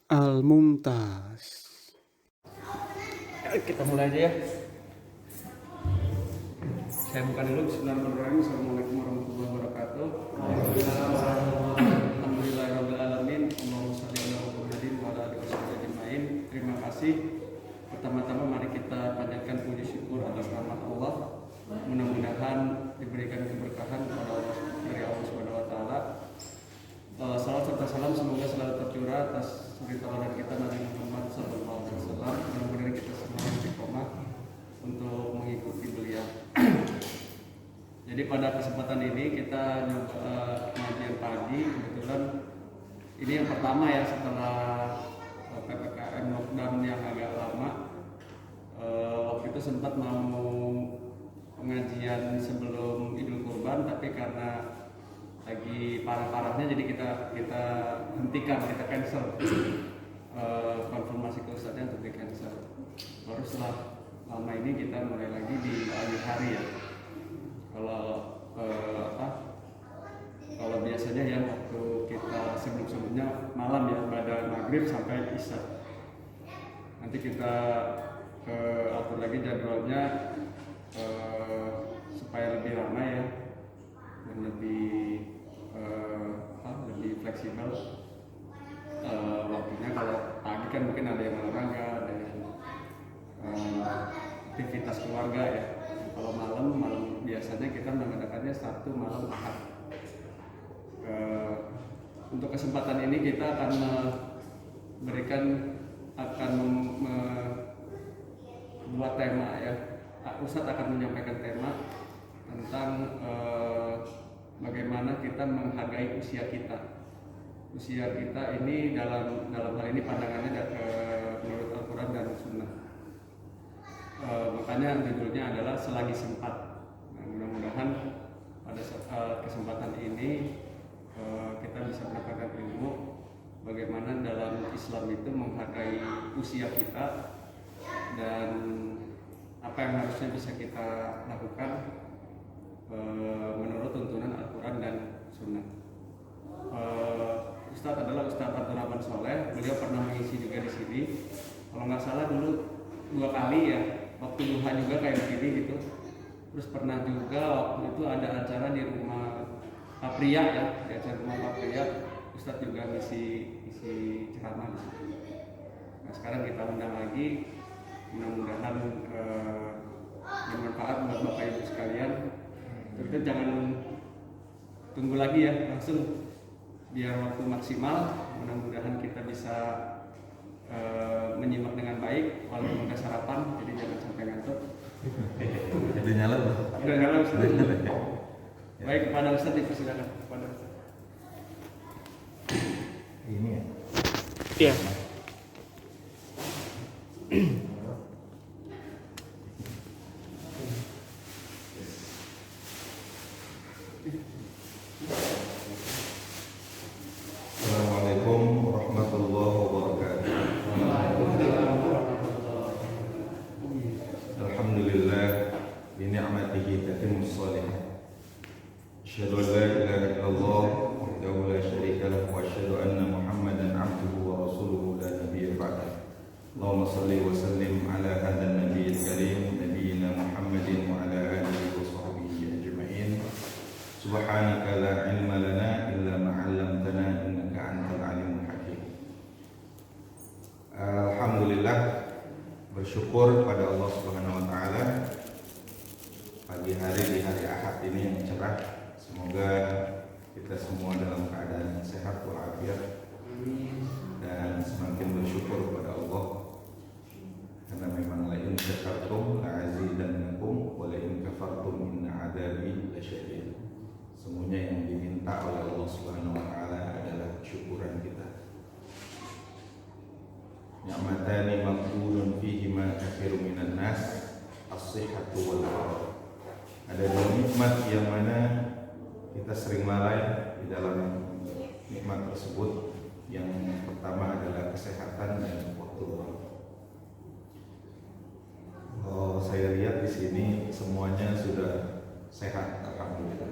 Al-Mumtaz. Kita mulai aja ya. Saya buka dulu. Bismillahirrahmanirrahim. Assalamualaikum warahmatullahi wabarakatuh. Alhamdulillahirrahmanirrahim. Allahumma sholli ala Muhammadin wa ala alihi wasallam. Terima kasih. Pertama-tama mari kita panjatkan puji syukur atas rahmat Allah. Mudah-mudahan diberikan keberkahan kepada Allah dari Allah Subhanahu wa taala. Salam serta salam semoga selalu tercurah atas suri tauladan kita Nabi Muhammad sallallahu alaihi wasallam. Mudah-mudahan kita semua istiqomah untuk mengikuti beliau. Jadi pada kesempatan ini kita pengajian pagi, kebetulan ini yang pertama ya setelah PPKM lockdown yang agak lama. Waktu itu sempat mau pengajian sebelum Idul Kurban, tapi karena lagi parah-parahnya jadi kita hentikan, kita cancel. Konfirmasi ke Ustadznya untuk di cancel. Baru setelah lama ini kita mulai lagi di pagi hari ya. Kalau biasanya ya waktu kita sebelumnya malam ya pada maghrib sampai isya. Nanti kita atur lagi jadwalnya supaya lebih ramai ya dan lebih fleksibel waktunya. Kalau pagi kan mungkin ada yang olahraga, ada yang aktivitas keluarga ya. Kalau malam biasanya kita mengadakannya Sabtu malam Ahad. Untuk kesempatan ini kita akan membuat tema ya. Ustadz akan menyampaikan tema tentang bagaimana kita menghargai usia kita. Usia kita ini dalam hal ini pandangannya menurut Al-Quran dan Sunnah. Makanya judulnya adalah selagi sempat. Nah, mudah-mudahan pada kesempatan ini kita bisa mendapatkan ilmu bagaimana dalam Islam itu menghargai usia kita dan apa yang harusnya bisa kita lakukan menurut tuntunan Al-Quran dan Sunnah. Ustadz adalah Ustadz Abdul Rahman Soleh. Beliau pernah mengisi juga di sini. Kalau nggak salah dulu 2 kali ya. Waktu duha juga kayak begini gitu. Terus pernah juga waktu itu ada acara di rumah Pak Priya ya, di acara rumah Pak Priya. Ustadz juga ngisi ceramah di situ. Nah sekarang kita undang lagi. Mudah-mudahan bermanfaat buat Bapak Ibu sekalian. Kita jangan tunggu lagi ya, langsung biar waktu maksimal. Mudah-mudahan kita bisa menyimak dengan baik walaupun udah sarapan, jadi jangan sampai ngantuk. Udah nyala loh. Udah nyala Ustaz. Baik, kepada Ustaz dipersilakan. Kepada Ustaz. Ini ya. Iya. Assalamualaikum warahmatullahi wabarakatuh. Alhamdulillah bi ni'matihi tatimmus shalihat. Asyhadu an la ilaha illallah wahdahu la syarika lahu wa asyhadu anna Muhammadan 'abduhu wa rasuluhu la nabiyya ba'dahu. Allahumma shalli wa sallim ala hadzal nabiyil karim nabiyyina Muhammadin wa ala alihi wa sahbihi ajma'in. Subhanaka la ilma lana illa ma 'allamtana innaka antal alimul hakim. Alhamdulillah, bersyukur pada Allah Subhanahu wa taala pagi hari di hari Ahad ini yang cerah. Semoga kita semua dalam keadaan sehat walafiat dan semakin bersyukur kepada Allah, karena memang la in syakartum la azidannakum wa la in kafartum inna adzabi lasyadid. Semuanya yang diminta oleh Allah Subhanahu wa taala adalah syukuran kita. Ni'matani maqbulun fihi ma katsirun minan nas, as-sihhatu wal faragh. Ada 2 nikmat yang mana kita sering lalai di dalam nikmat tersebut. Yang pertama adalah kesehatan dan waktu luang. Saya lihat di sini semuanya sudah sehat, alhamdulillah.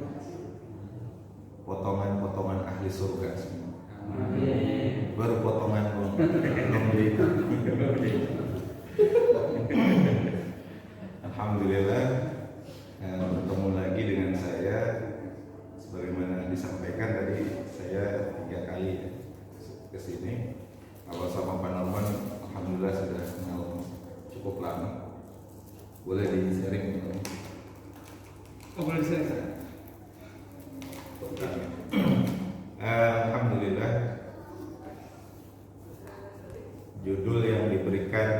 Potongan-potongan ahli surga semua. Baru potongan belum beli. Alhamdulillah bertemu lagi dengan saya. Sebagaimana disampaikan tadi, saya 3 kali ke sini. Kalau sama Pak Norman, alhamdulillah sudah kenal cukup lama. Boleh di-sharing? Boleh di-sharing. Alhamdulillah, judul yang diberikan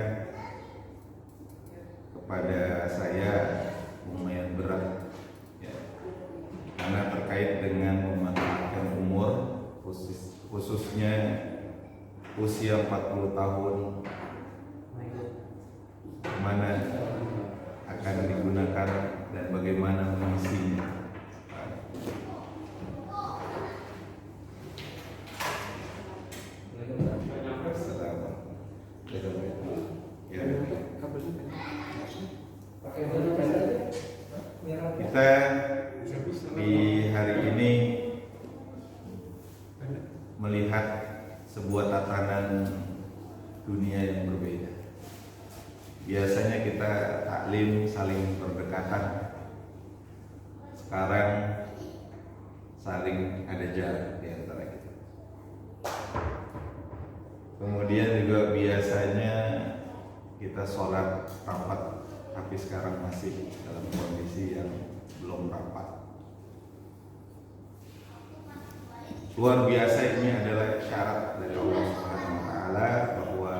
kepada saya lumayan berat ya, karena terkait dengan memanfaatkan umur, khususnya usia 40 tahun, mana akan digunakan dan bagaimana mengisinya. Kita di hari ini melihat sebuah tatanan dunia yang berbeda. Biasanya kita taklim saling berdekatan, sekarang saling ada jarak di antara kita. Kemudian juga biasanya kita sholat rapat, tapi sekarang masih dalam kondisi yang belum rapat. Luar biasa, ini adalah syarat dari Allah Subhanahu wa taala bahwa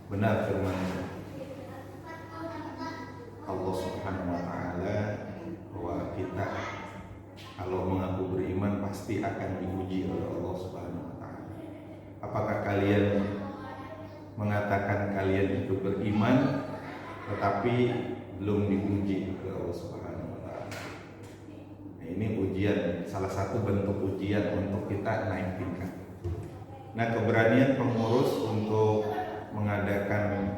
benar firman Allah Subhanahu wa taala bahwa kita kalau mengaku beriman pasti akan diuji oleh Allah Subhanahu wa taala. Apakah kalian mengatakan kalian itu beriman tetapi belum diuji oleh Allah Subhanahu wa taala? Nah, ini ujian, salah satu bentuk ujian untuk kita naik tingkat. Nah, keberanian pengurus untuk mengadakan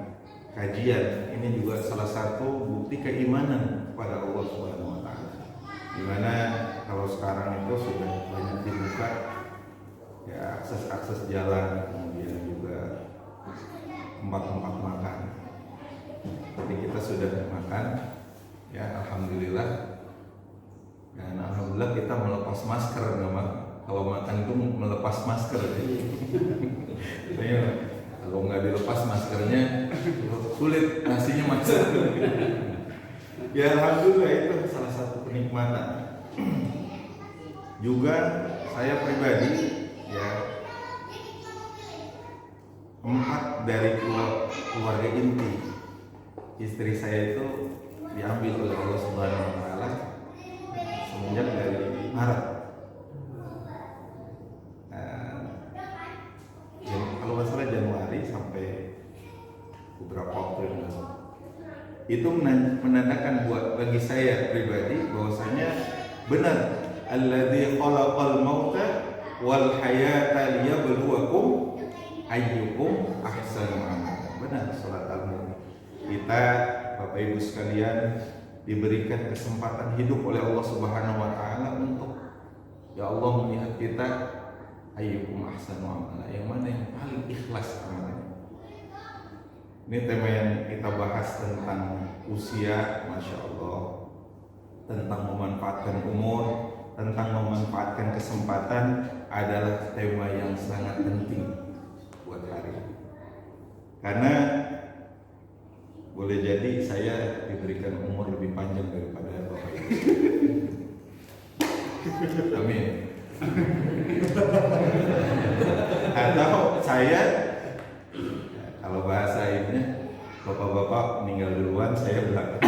kajian ini juga salah satu bukti keimanan kepada Allah Subhanahu wa taala. Dimana kalau sekarang itu sudah banyak dibuka ya, akses jalan, kemudian juga tempat-tempat makan. Jadi kita sudah makan ya, alhamdulillah. Dan alhamdulillah kita melepas masker, memang kalau makan itu melepas masker. Ya. Kalau nggak dilepas maskernya sulit, nasinya macet. Ya alhamdulillah, itu salah satu kenikmatan. Juga saya pribadi ya, 4 dari keluarga inti istri saya itu diambil oleh Allah Subhanahu wa taala semenjak dari Maret. Kalau nggak salah Januari sampai beberapa waktu yang lalu. Itu menandakan buat bagi saya pribadi bahwasanya benar, alladzi khalaqal mauta wal hayata liyabluwakum ayyukum ahsanu amala. Benar surat Al-Mulk. Kita Bapak Ibu sekalian diberikan kesempatan hidup oleh Allah Subhanahu wa taala untuk ya Allah melihat kita ayyukum ahsanu amala, yang mana yang paling ikhlas amalnya. Ini tema yang kita bahas tentang usia, Masya Allah, tentang memanfaatkan umur, tentang memanfaatkan kesempatan adalah tema yang sangat penting buat hari ini. Karena boleh jadi saya diberikan umur lebih panjang daripada Bapak Ibu. Amin. Atau saya, kalau bahasa ini, bapak-bapak meninggal duluan, saya belakang.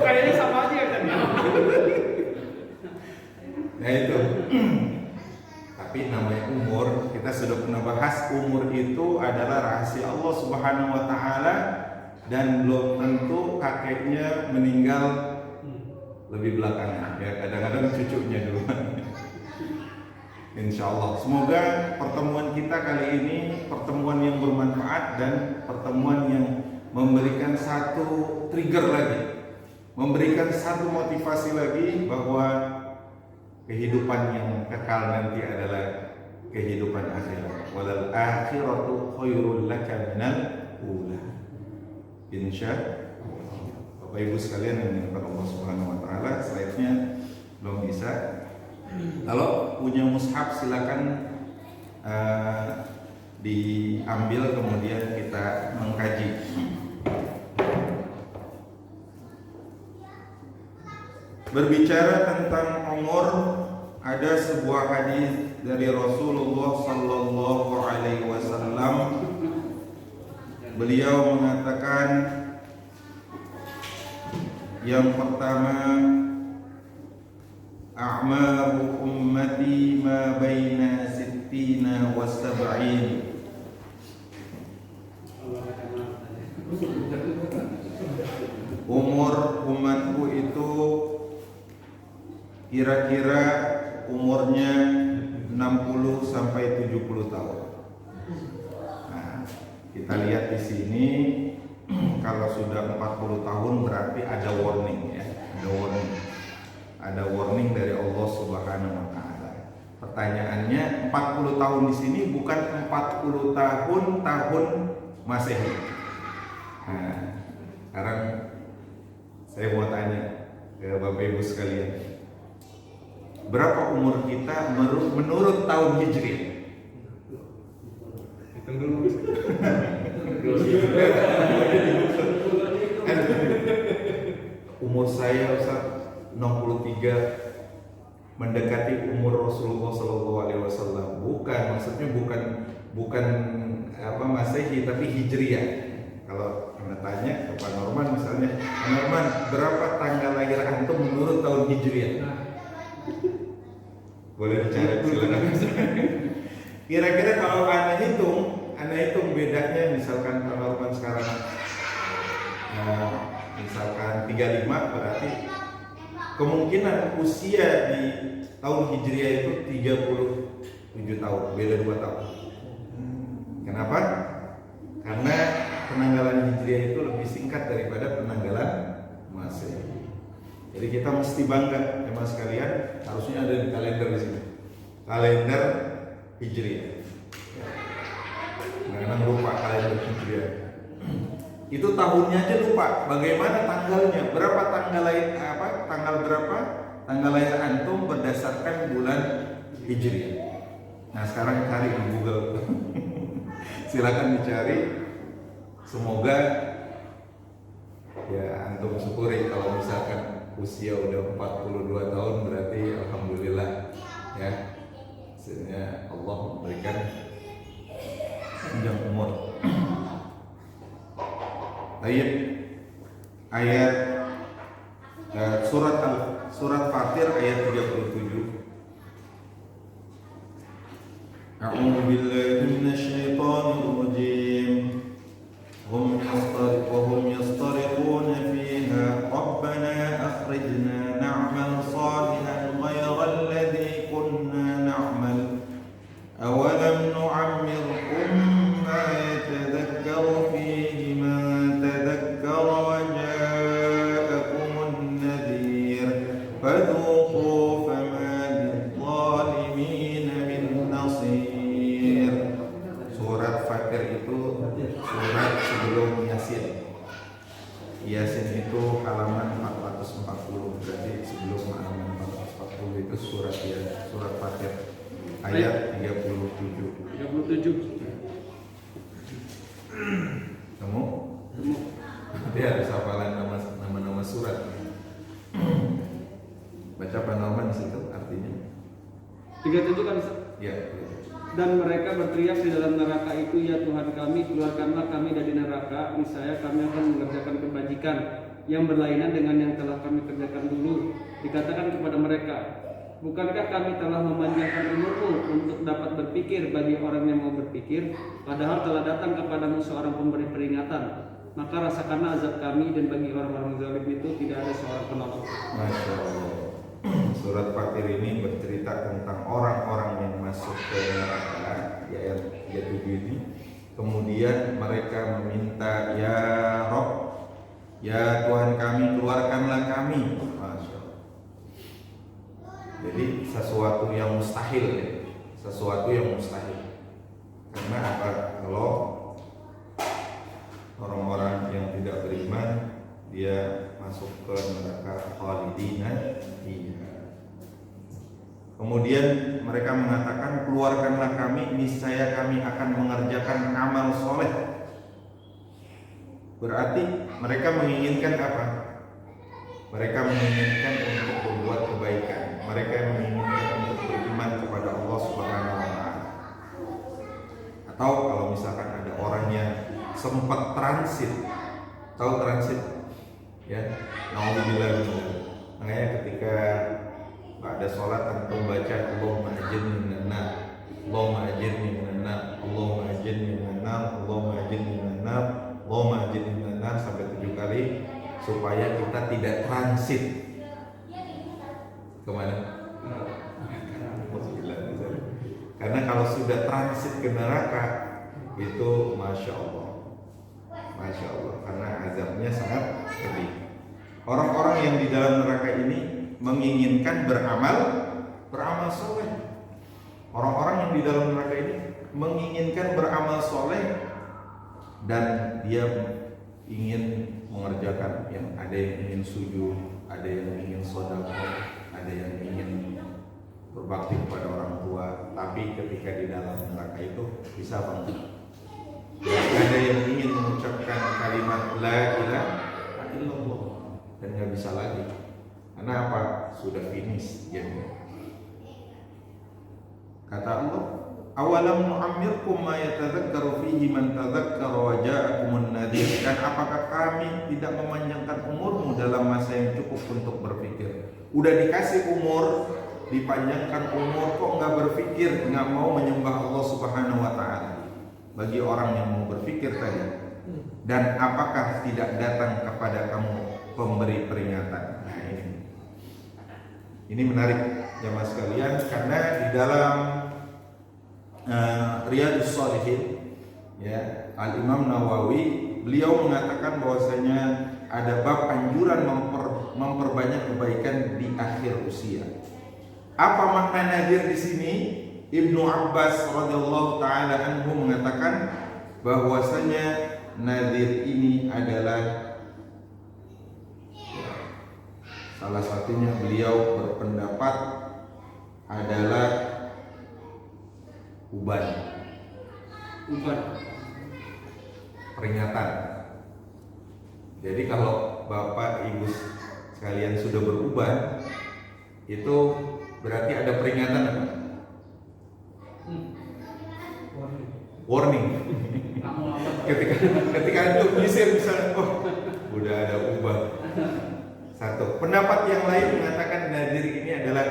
Kayaknya sama aja kan? Nah itu. Tapi namanya umur, kita sudah pernah bahas, umur itu adalah rahasia Allah Subhanahu wa taala, dan belum tentu kakeknya meninggal lebih belakangan. Ya, kadang-kadang cucunya duluan. Insya Allah. Semoga pertemuan kita kali ini pertemuan yang bermanfaat dan pertemuan yang memberikan satu trigger lagi, memberikan satu motivasi lagi bahwa kehidupan yang kekal nanti adalah kehidupan akhirat. Walal akhiratu khairul laka minal ula. Insyaallah. Bapak Ibu sekalian yang dimuliakan Allah Subhanahu wa taala, slide-nya belum bisa. Kalau punya mushaf silakan diambil kemudian kita mengkaji. Berbicara tentang umur, ada sebuah hadis dari Rasulullah sallallahu alaihi wasallam. Beliau mengatakan yang pertama, a'maru ummati ma baina sittina wa sab'in. Umur umatku itu kira-kira umurnya 60 sampai 70 tahun. Nah, kita lihat di sini kalau sudah 40 tahun berarti ada warning ya, ada warning dari Allah Subhanahu wa taala. Pertanyaannya, 40 tahun di sini bukan 40 tahun Masehi. Nah, sekarang saya mau tanya ke Bapak Ibu sekalian, berapa umur kita menurut tahun Hijriah? Hitung dulu. Umur saya Ustaz 63, mendekati umur Rasulullah SAW. Maksudnya bukan Masehi tapi Hijriah. Kalau Anda tanya ke Pak Norman misalnya, Pak Norman, berapa tanggal lahir antum menurut tahun Hijriah? Boleh dicari silakan. Kira-kira kalau Anda hitung bedanya, misalkan Pak Norman sekarang misalkan 35, berarti kemungkinan usia di tahun Hijriah itu 37 tahun, beda 2 tahun. Kenapa? Karena penanggalan Hijriah itu lebih singkat daripada penanggalan Masehi. Jadi kita mesti bangga, teman sekalian, harusnya ada di kalender di sini. Kalender Hijriah. Jangan lupa kalender Hijriah. Itu tahunnya aja lupa. Bagaimana tanggalnya? Berapa tanggal lahir tanggal berapa? Tanggal lahir antum berdasarkan bulan Hijriah. Nah, sekarang cari di Google. Silakan dicari. Semoga ya antum syukuri kalau misalkan usia udah 42 tahun, berarti alhamdulillah ya. Sebenarnya Allah memberikan panjang umur. Ayat surat Fatir ayat 37. A'udzu billahi minasy syaithanir rajim. Hum yastariquna fiha rabbana akhrijna na'mal salihan ghayra alladhi kunna na'mal awalam nu'ammirkum ma yatadhakkaru fihi man tadhakkara wa ja'akumun nadhir fadhuqu fama lidh-dhalimin min nasir. Surat Fatir itu surat sebelum Yasin. Yasin itu halaman 440, berarti sebelum halaman 440 itu surat Fatir ayat 37. Kamu? Dia harus hafalan nama surat. Baca panoman di situ artinya. 37 kan? Ya. Dan mereka berteriak di dalam neraka itu, ya Tuhan kami, keluarkanlah kami dari neraka, niscaya kami akan mengerjakan kebajikan yang berlainan dengan yang telah kami kerjakan dulu. Dikatakan kepada mereka, bukankah kami telah memanjangkan umurmu untuk dapat berpikir bagi orang yang mau berpikir, padahal telah datang kepadamu seorang pemberi peringatan. Maka rasakanlah azab kami, dan bagi orang-orang zalim itu tidak ada seorang penolong. Masya Allah. Surat Fatir ini bercerita tentang orang-orang yang masuk ke neraka di ayat 37 ini. Kemudian mereka meminta, ya Rob, ya Tuhan kami, keluarkanlah kami. Masya Allah. Jadi sesuatu yang mustahil ya. Sesuatu yang mustahil. Karena apa? Kalau orang-orang yang tidak beriman dia masuk ke neraka khalidina fiha. Kemudian mereka mengatakan, keluarkanlah kami, niscaya kami akan mengerjakan amal soleh. Berarti mereka menginginkan apa? Mereka menginginkan untuk berbuat kebaikan. Mereka menginginkan untuk beriman kepada Allah Subhanahu wa Ta'ala. Atau kalau misalkan ada orang yang sempat transit, tahu transit? Ya, naudzubillah. Makanya ketika ada sholat antum baca Allahumma ajirni minan nar, Allahumma ajirni minan nar, Allahumma ajirni minan nar, Allahumma ajirni minan nar, Allahumma ajirni minan nar sampai 7 kali supaya kita tidak transit kemana? Karena kalau sudah transit ke neraka itu masya Allah, karena azabnya sangat pedih. Orang-orang yang di dalam neraka ini menginginkan beramal soleh. Orang-orang yang di dalam neraka ini menginginkan beramal soleh dan dia ingin mengerjakan yang ada yang ingin sujud, ada yang ingin sedekah, ada yang ingin berbakti kepada orang tua, tapi ketika di dalam neraka itu bisa apa enggak? Ada yang ingin mengucapkan kalimat la ilaha illallah dan nggak bisa lagi. Karena apa? Sudah finish jamnya. Kata Allah, awalam nu'ammirkum ma yatadzakkaru fihi man tadzakkara wa ja'akumun nadhir. Dan apakah kami tidak memanjangkan umurmu dalam masa yang cukup untuk berpikir? Udah dikasih umur, dipanjangkan umur, kok nggak berpikir, nggak mau menyembah Allah Subhanahu wa Ta'ala? Bagi orang yang mau berpikir tadi. Dan apakah tidak datang kepada kamu pemberi peringatan? Nah ini menarik jamaah sekalian, karena di dalam Riyadhus Shalihin ya, Al-Imam Nawawi beliau mengatakan bahwasanya ada bab anjuran memperbanyak kebaikan di akhir usia. Apa makna nadir di sini? Ibnu Abbas radhiyallahu taala anhu mengatakan bahwasanya nadir ini adalah, salah satunya beliau berpendapat adalah uban peringatan. Jadi kalau bapak ibu sekalian sudah beruban, itu berarti ada peringatan apa? Warning. ketika itu nyisir misalnya, oh udah ada ubah. Satu pendapat yang lain mengatakan nadir ini adalah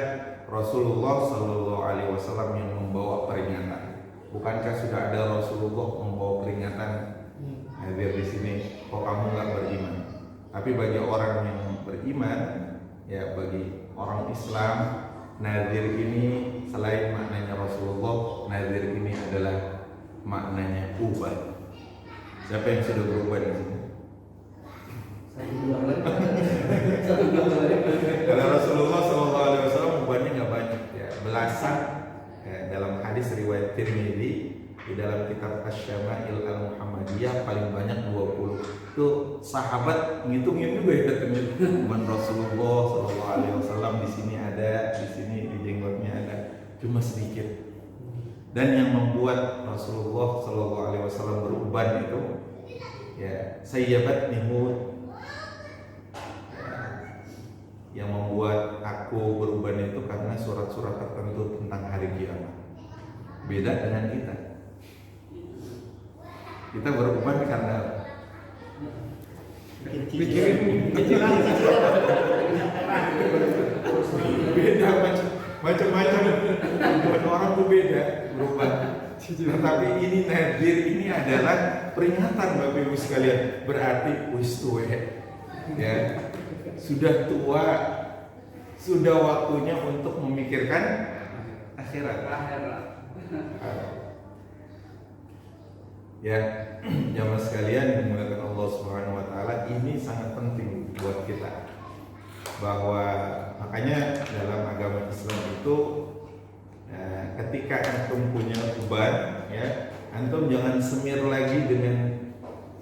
Rasulullah Shallallahu Alaihi Wasallam yang membawa peringatan. Bukankah sudah ada Rasulullah membawa peringatan? Nadir di sini, kok kamu nggak beriman? Tapi bagi orang yang beriman, ya bagi orang Islam, nadir ini selain maknanya Rasulullah, nadir ini adalah maknanya ubah. Siapa yang sudah berubah di sini? Karena Rasulullah SAW ubahnya nggak banyak, ya belasan. Dalam hadis riwayat Tirmidzi di dalam kitab Asy-Syama'il Al-Muhammadiyah paling banyak 20. Itu sahabat ngitungin juga ya katanya. Uban Rasulullah SAW di sini ada, di sini di jenggotnya ada, cuma sedikit. Dan yang membuat Rasulullah SAW beruban itu ya sayyabat nihud. Yang membuat aku beruban itu karena surat-surat tertentu tentang hari kiamat. Beda dengan kita. Kita beruban karena beda macam-macam. Bukan orang tuh beda beruban. Tetapi ini nadir ini adalah peringatan Bapak Ibu sekalian. Berarti wis tuwe ya. Sudah tua, sudah waktunya untuk memikirkan akhirat. Ya, jamaah sekalian yang dimuliakan Allah Subhanahu wa Ta'ala, ini sangat penting buat kita. Bahwa makanya dalam agama Islam itu ketika antum punya uban, ya, antum jangan semir lagi dengan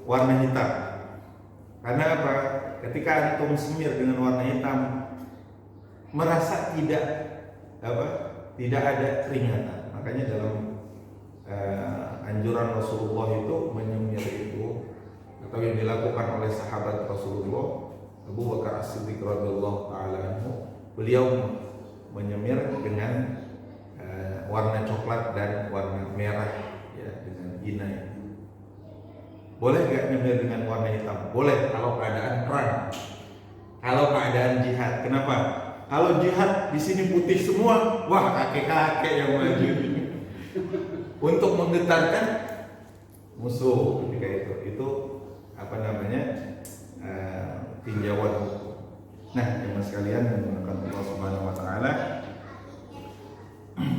warna hitam. Karena apa? Ketika antum semir dengan warna hitam, merasa tidak ada keringatan. Makanya dalam anjuran Rasulullah itu menyemir itu, atau yang dilakukan oleh sahabat Rasulullah Abu Bakar As-Siddiq radhiyallahu taala anhu, beliau menyemir dengan warna coklat dan warna merah, ya, dengan inai. Boleh nggak nyemir dengan warna hitam? Boleh kalau keadaan perang, kalau keadaan jihad. Kenapa? Kalau jihad di sini putih semua, wah kakek-kakek yang maju untuk menggetarkan musuh ketika itu apa namanya, tinjauan hukum. Nah, teman sekalian yang menggunakan Allah Subhanahu Wa Taala,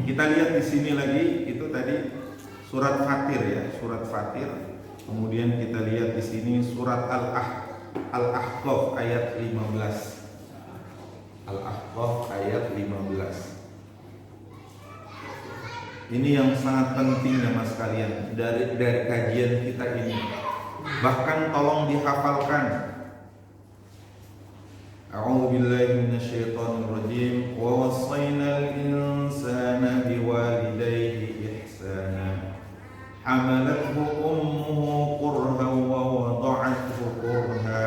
kita lihat di sini lagi itu tadi surat Fatir, ya, surat Fatir. Kemudian kita lihat di sini surat Al-Ahqaf ayat 15. Al-Ahqaf ayat 15. Ini yang sangat penting ya mas kalian dari kajian kita ini. Bahkan tolong dihafalkan. A'udzu billahi minasyaitonir rajim. Wa wassaynal insana biwalidayhi ihsana. Hamalathu ummuhu kurhan wa wada'athu kurha.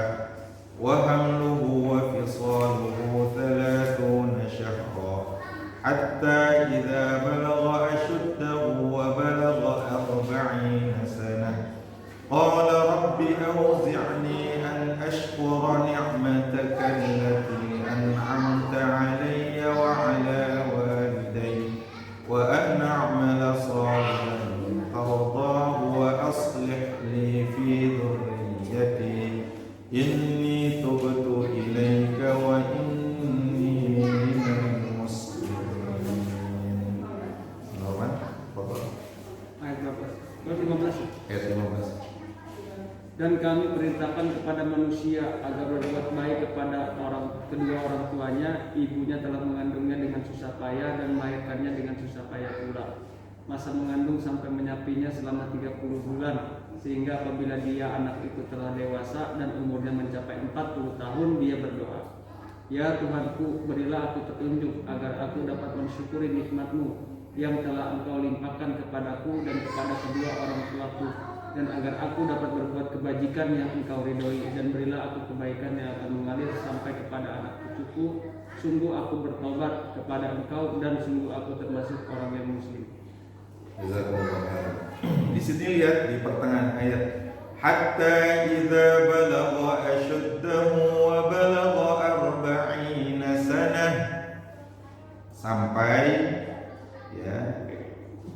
Wa hamluhu wa fisaluhu 30 shahra. Hatta idza balagha ashuddahu wa balagha 40 sanah. قال رب أوزعني أن أشكر نعمتك التي أنعمت علي وعلى والدي وأن أعمل صالحا ترضاه وأصلح لي في ذريتي إني تبت إليك وإني من المسلمين. Ayat 15. Dan kami perintahkan kepada manusia agar berbuat baik kepada kedua orang tuanya. Ibunya telah mengandungnya dengan susah payah dan melahirkannya dengan susah payah pula. Masa mengandung sampai menyapinya selama 30 bulan, sehingga apabila dia anak itu telah dewasa dan umurnya mencapai 40 tahun, dia berdoa, ya Tuhanku, berilah aku petunjuk agar aku dapat mensyukuri nikmat-Mu yang telah Engkau limpahkan kepadaku dan kepada kedua orang tuaku, dan agar aku dapat berbuat kebajikan yang Engkau ridhoi, dan berilah aku kebaikan yang akan mengalir sampai kepada anak cucuku. Sungguh aku bertobat kepada Engkau dan sungguh aku termasuk orang yang muslim. Di sini lihat di pertengahan ayat, hatta idza balagha ashuddahu wa balagha 40 sanah, sampai ya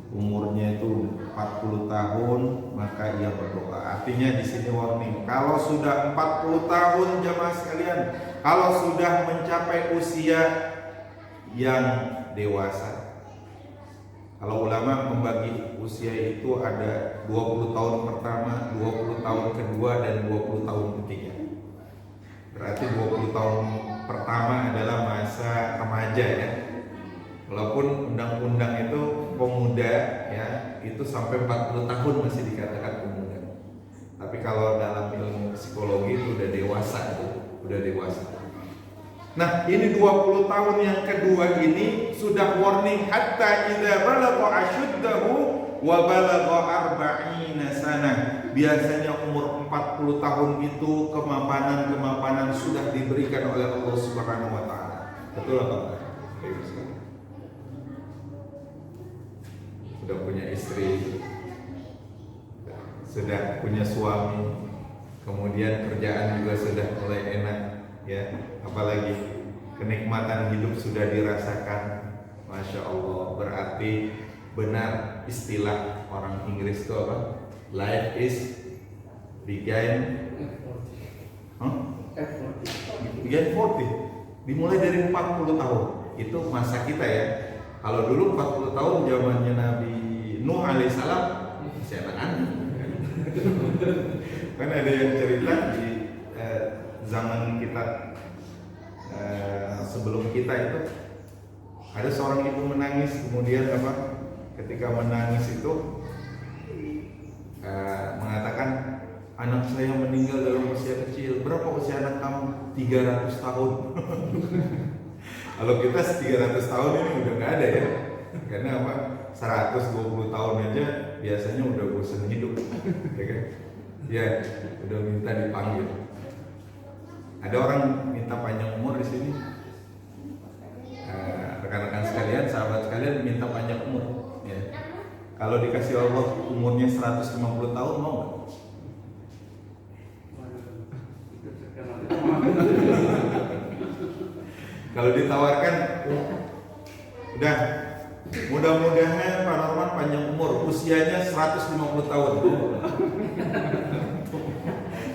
umurnya itu 40 tahun maka ia berdoa. Artinya di sini warning, kalau sudah 40 tahun jamaah sekalian, kalau sudah mencapai usia yang dewasa. Kalau ulama membagi usia itu ada 20 tahun pertama, 20 tahun kedua, dan 20 tahun ketiga. Berarti 20 tahun pertama adalah masa remaja, ya. Walaupun undang-undang itu pemuda, ya, itu sampai 40 tahun masih dikatakan pemuda. Tapi kalau dalam ilmu psikologi itu udah dewasa, udah dewasa. Nah, ini 20 tahun yang kedua ini sudah warning, hatta idza balagha ashuddahu wa balagha 40 sanah. Biasanya umur 40 tahun itu kemapanan sudah diberikan oleh Allah Subhanahu wa taala. Betul apa enggak? Sudah punya istri, sudah punya suami, kemudian kerjaan juga sudah mulai enak, ya, apalagi kenikmatan hidup sudah dirasakan. Masya Allah, berarti benar istilah orang Inggris itu apa? Life is begin 40, dimulai dari 40 tahun. Itu masa kita, ya. Kalau dulu 40 tahun zamannya Nabi Nuh alaihissalam masih anak-anak. Kan ada yang cerita di zaman kita, sebelum kita itu Ada seorang ibu menangis, kemudian ketika menangis itu mengatakan, anak saya meninggal dalam usia kecil. Berapa usia anak kamu? 300 tahun. Kalau kita 300 tahun ini udah nggak ada ya. Karena 120 tahun aja biasanya udah bosan hidup. Ya kan? Ya, udah minta dipanggil. Ada orang minta panjang umur di sini. Rekan-rekan sekalian, sahabat sekalian minta panjang umur. Ya. Kalau dikasih Allah umurnya 150 tahun mau nggak? Kalau ditawarkan, udah mudah-mudahan Pak Norman panjang umur, usianya 150 tahun.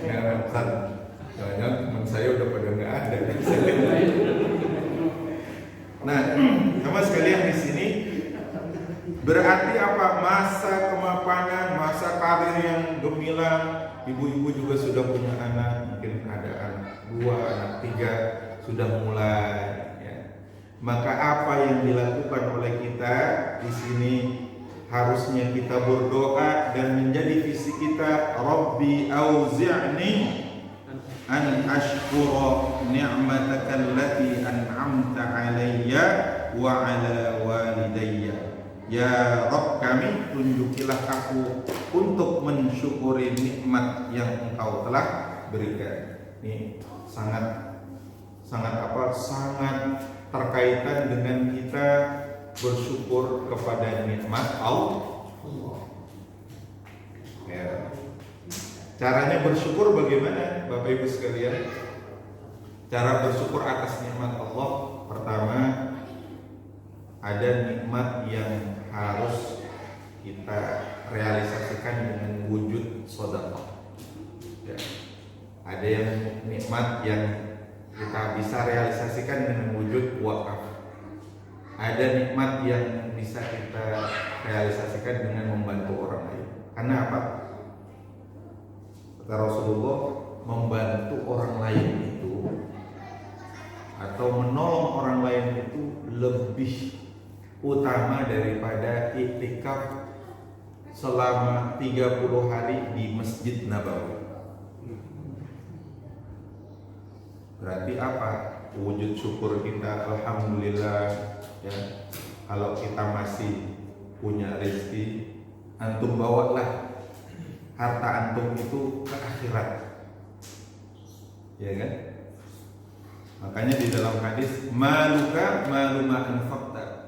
Jangan-jangan teman saya udah pada nggak ada. Nah, sama sekalian di sini berarti apa? Masa kemapanan, masa karir yang gemilang. Ibu-ibu juga sudah punya anak, mungkin ada anak 2, anak 3 sudah mulai. Ya. Maka apa yang dilakukan oleh kita di sini harusnya kita berdoa dan menjadi visi kita, Rabbi auzi'ni an ashkura ni'mataka allati an'amta 'alayya wa 'ala walidayya. Ya Rabb kami, tunjukilah aku untuk mensyukuri nikmat yang Engkau telah berikan. Ini sangat terkaitan dengan kita bersyukur kepada nikmat Allah. Ya. Caranya bersyukur bagaimana, Bapak Ibu sekalian? Cara bersyukur atas nikmat Allah, pertama, ada nikmat yang harus kita realisasikan dengan wujud sedekah. Ya. Ada yang nikmat yang kita bisa realisasikan dengan wujud wakaf. Ada nikmat yang bisa kita realisasikan dengan membantu orang lain. Karena apa? Kata Rasulullah, membantu orang lain itu atau menolong orang lain itu lebih utama daripada iktikaf selama 30 hari di Masjid Nabawi. Berarti apa? Wujud syukur kita, alhamdulillah ya. Kalau kita masih punya rezeki, antum bawalah harta antum itu ke akhirat. Ya kan? Makanya di dalam hadis, maluka maluma anfaqta.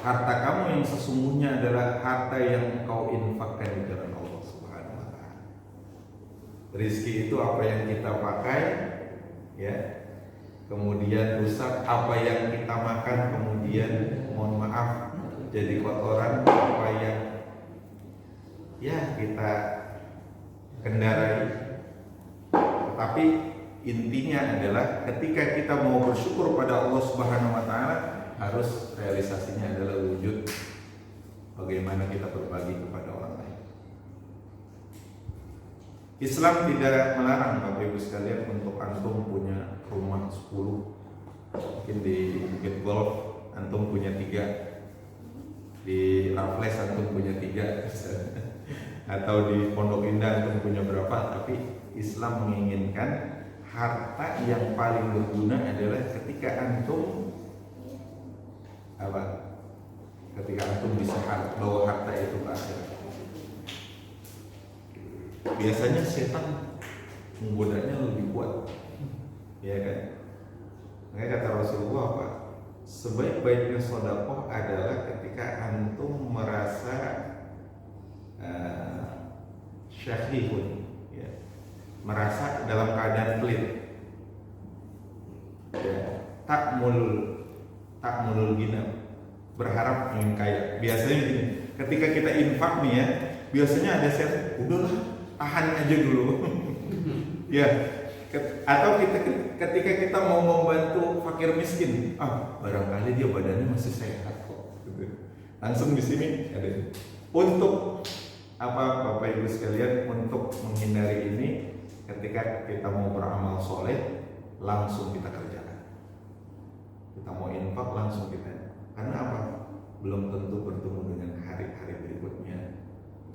Harta kamu yang sesungguhnya adalah harta yang engkau infakkan di jalan Allah Subhanahu wa taala. Rezeki itu apa yang kita pakai, ya. Kemudian rusak apa yang kita makan, kemudian mohon maaf jadi kotoran apa yang ya kita kendarai. Tapi intinya adalah ketika kita mau bersyukur pada Allah Subhanahu wa taala, harus realisasinya adalah wujud bagaimana kita berbagi kepada orang lain. Islam tidak melarang Bapak Ibu sekalian untuk antum punya rumah 10, mungkin di Bukit Golf antum punya 3, di Raffles antum punya 3, atau di Pondok Indah antum punya berapa. Tapi Islam menginginkan harta yang paling berguna adalah ketika antum bisa bawa harta itu ke akhirat. Biasanya setan menggodanya lebih kuat, ya kan? Makanya kata Rasulullah apa? Sebaik-baiknya sedekah adalah ketika antum merasa syahihun, ya, merasa dalam keadaan pelit, ya, takmulul gina, berharap ingin kaya. Biasanya gini, ketika kita infak nih ya, biasanya ada set, udahlah tahan aja dulu. Ya, atau ketika kita mau membantu fakir miskin, barangkali dia badannya masih sehat kok, gitu. Langsung di sini ada untuk apa, Bapak Ibu sekalian, untuk menghindari ini, ketika kita mau beramal soleh langsung kita kerjakan. Kita mau infak langsung kita Karena apa? Belum tentu bertemu dengan hari-hari berikutnya.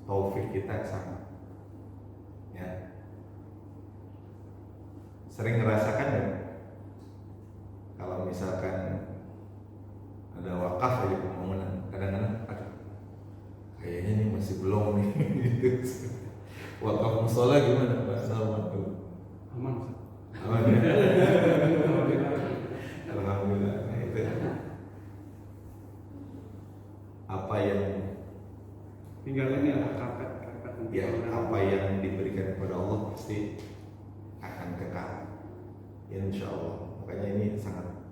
Taufik kita sama. Ya. Sering ngerasakan ya? Kalau misalkan ada wakaf aja pembangunan, kadang-kadang aduh, kayaknya ini masih belum nih. Gitu. Wakaf musola gimana Pak? Aman. Aman ya? Alhamdulillah. Nah, itu apa yang Tinggal ini ada karpet ya, apa yang diberikan kepada Allah pasti akan kekal, insya Allah. Makanya ini sangat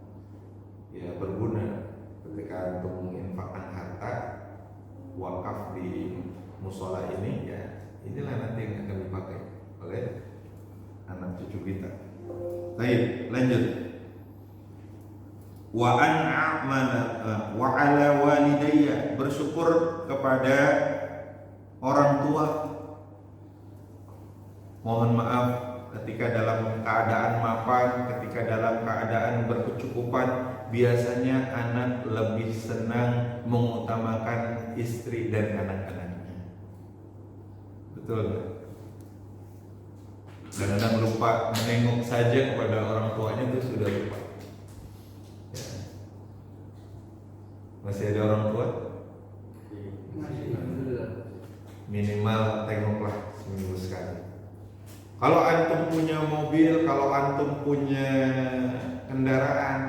ya berguna ketika antum menginfakkan harta wakaf di musola ini, ya inilah nanti yang akan dipakai oleh anak cucu kita. Baik, lanjut. Wa an a'mala wa ala walidayya, bersyukur kepada orang tua. Mohon maaf ketika dalam keadaan mapan, ketika dalam keadaan berkecukupan, biasanya anak lebih senang mengutamakan istri dan anak-anaknya. Betul nggak? Kadang-kadang lupa menengok saja kepada orang tuanya itu sudah lupa. Ya. Masih ada orang tua? Minimal tengoklah seminggu sekali. Kalau antum punya mobil, kalau antum punya kendaraan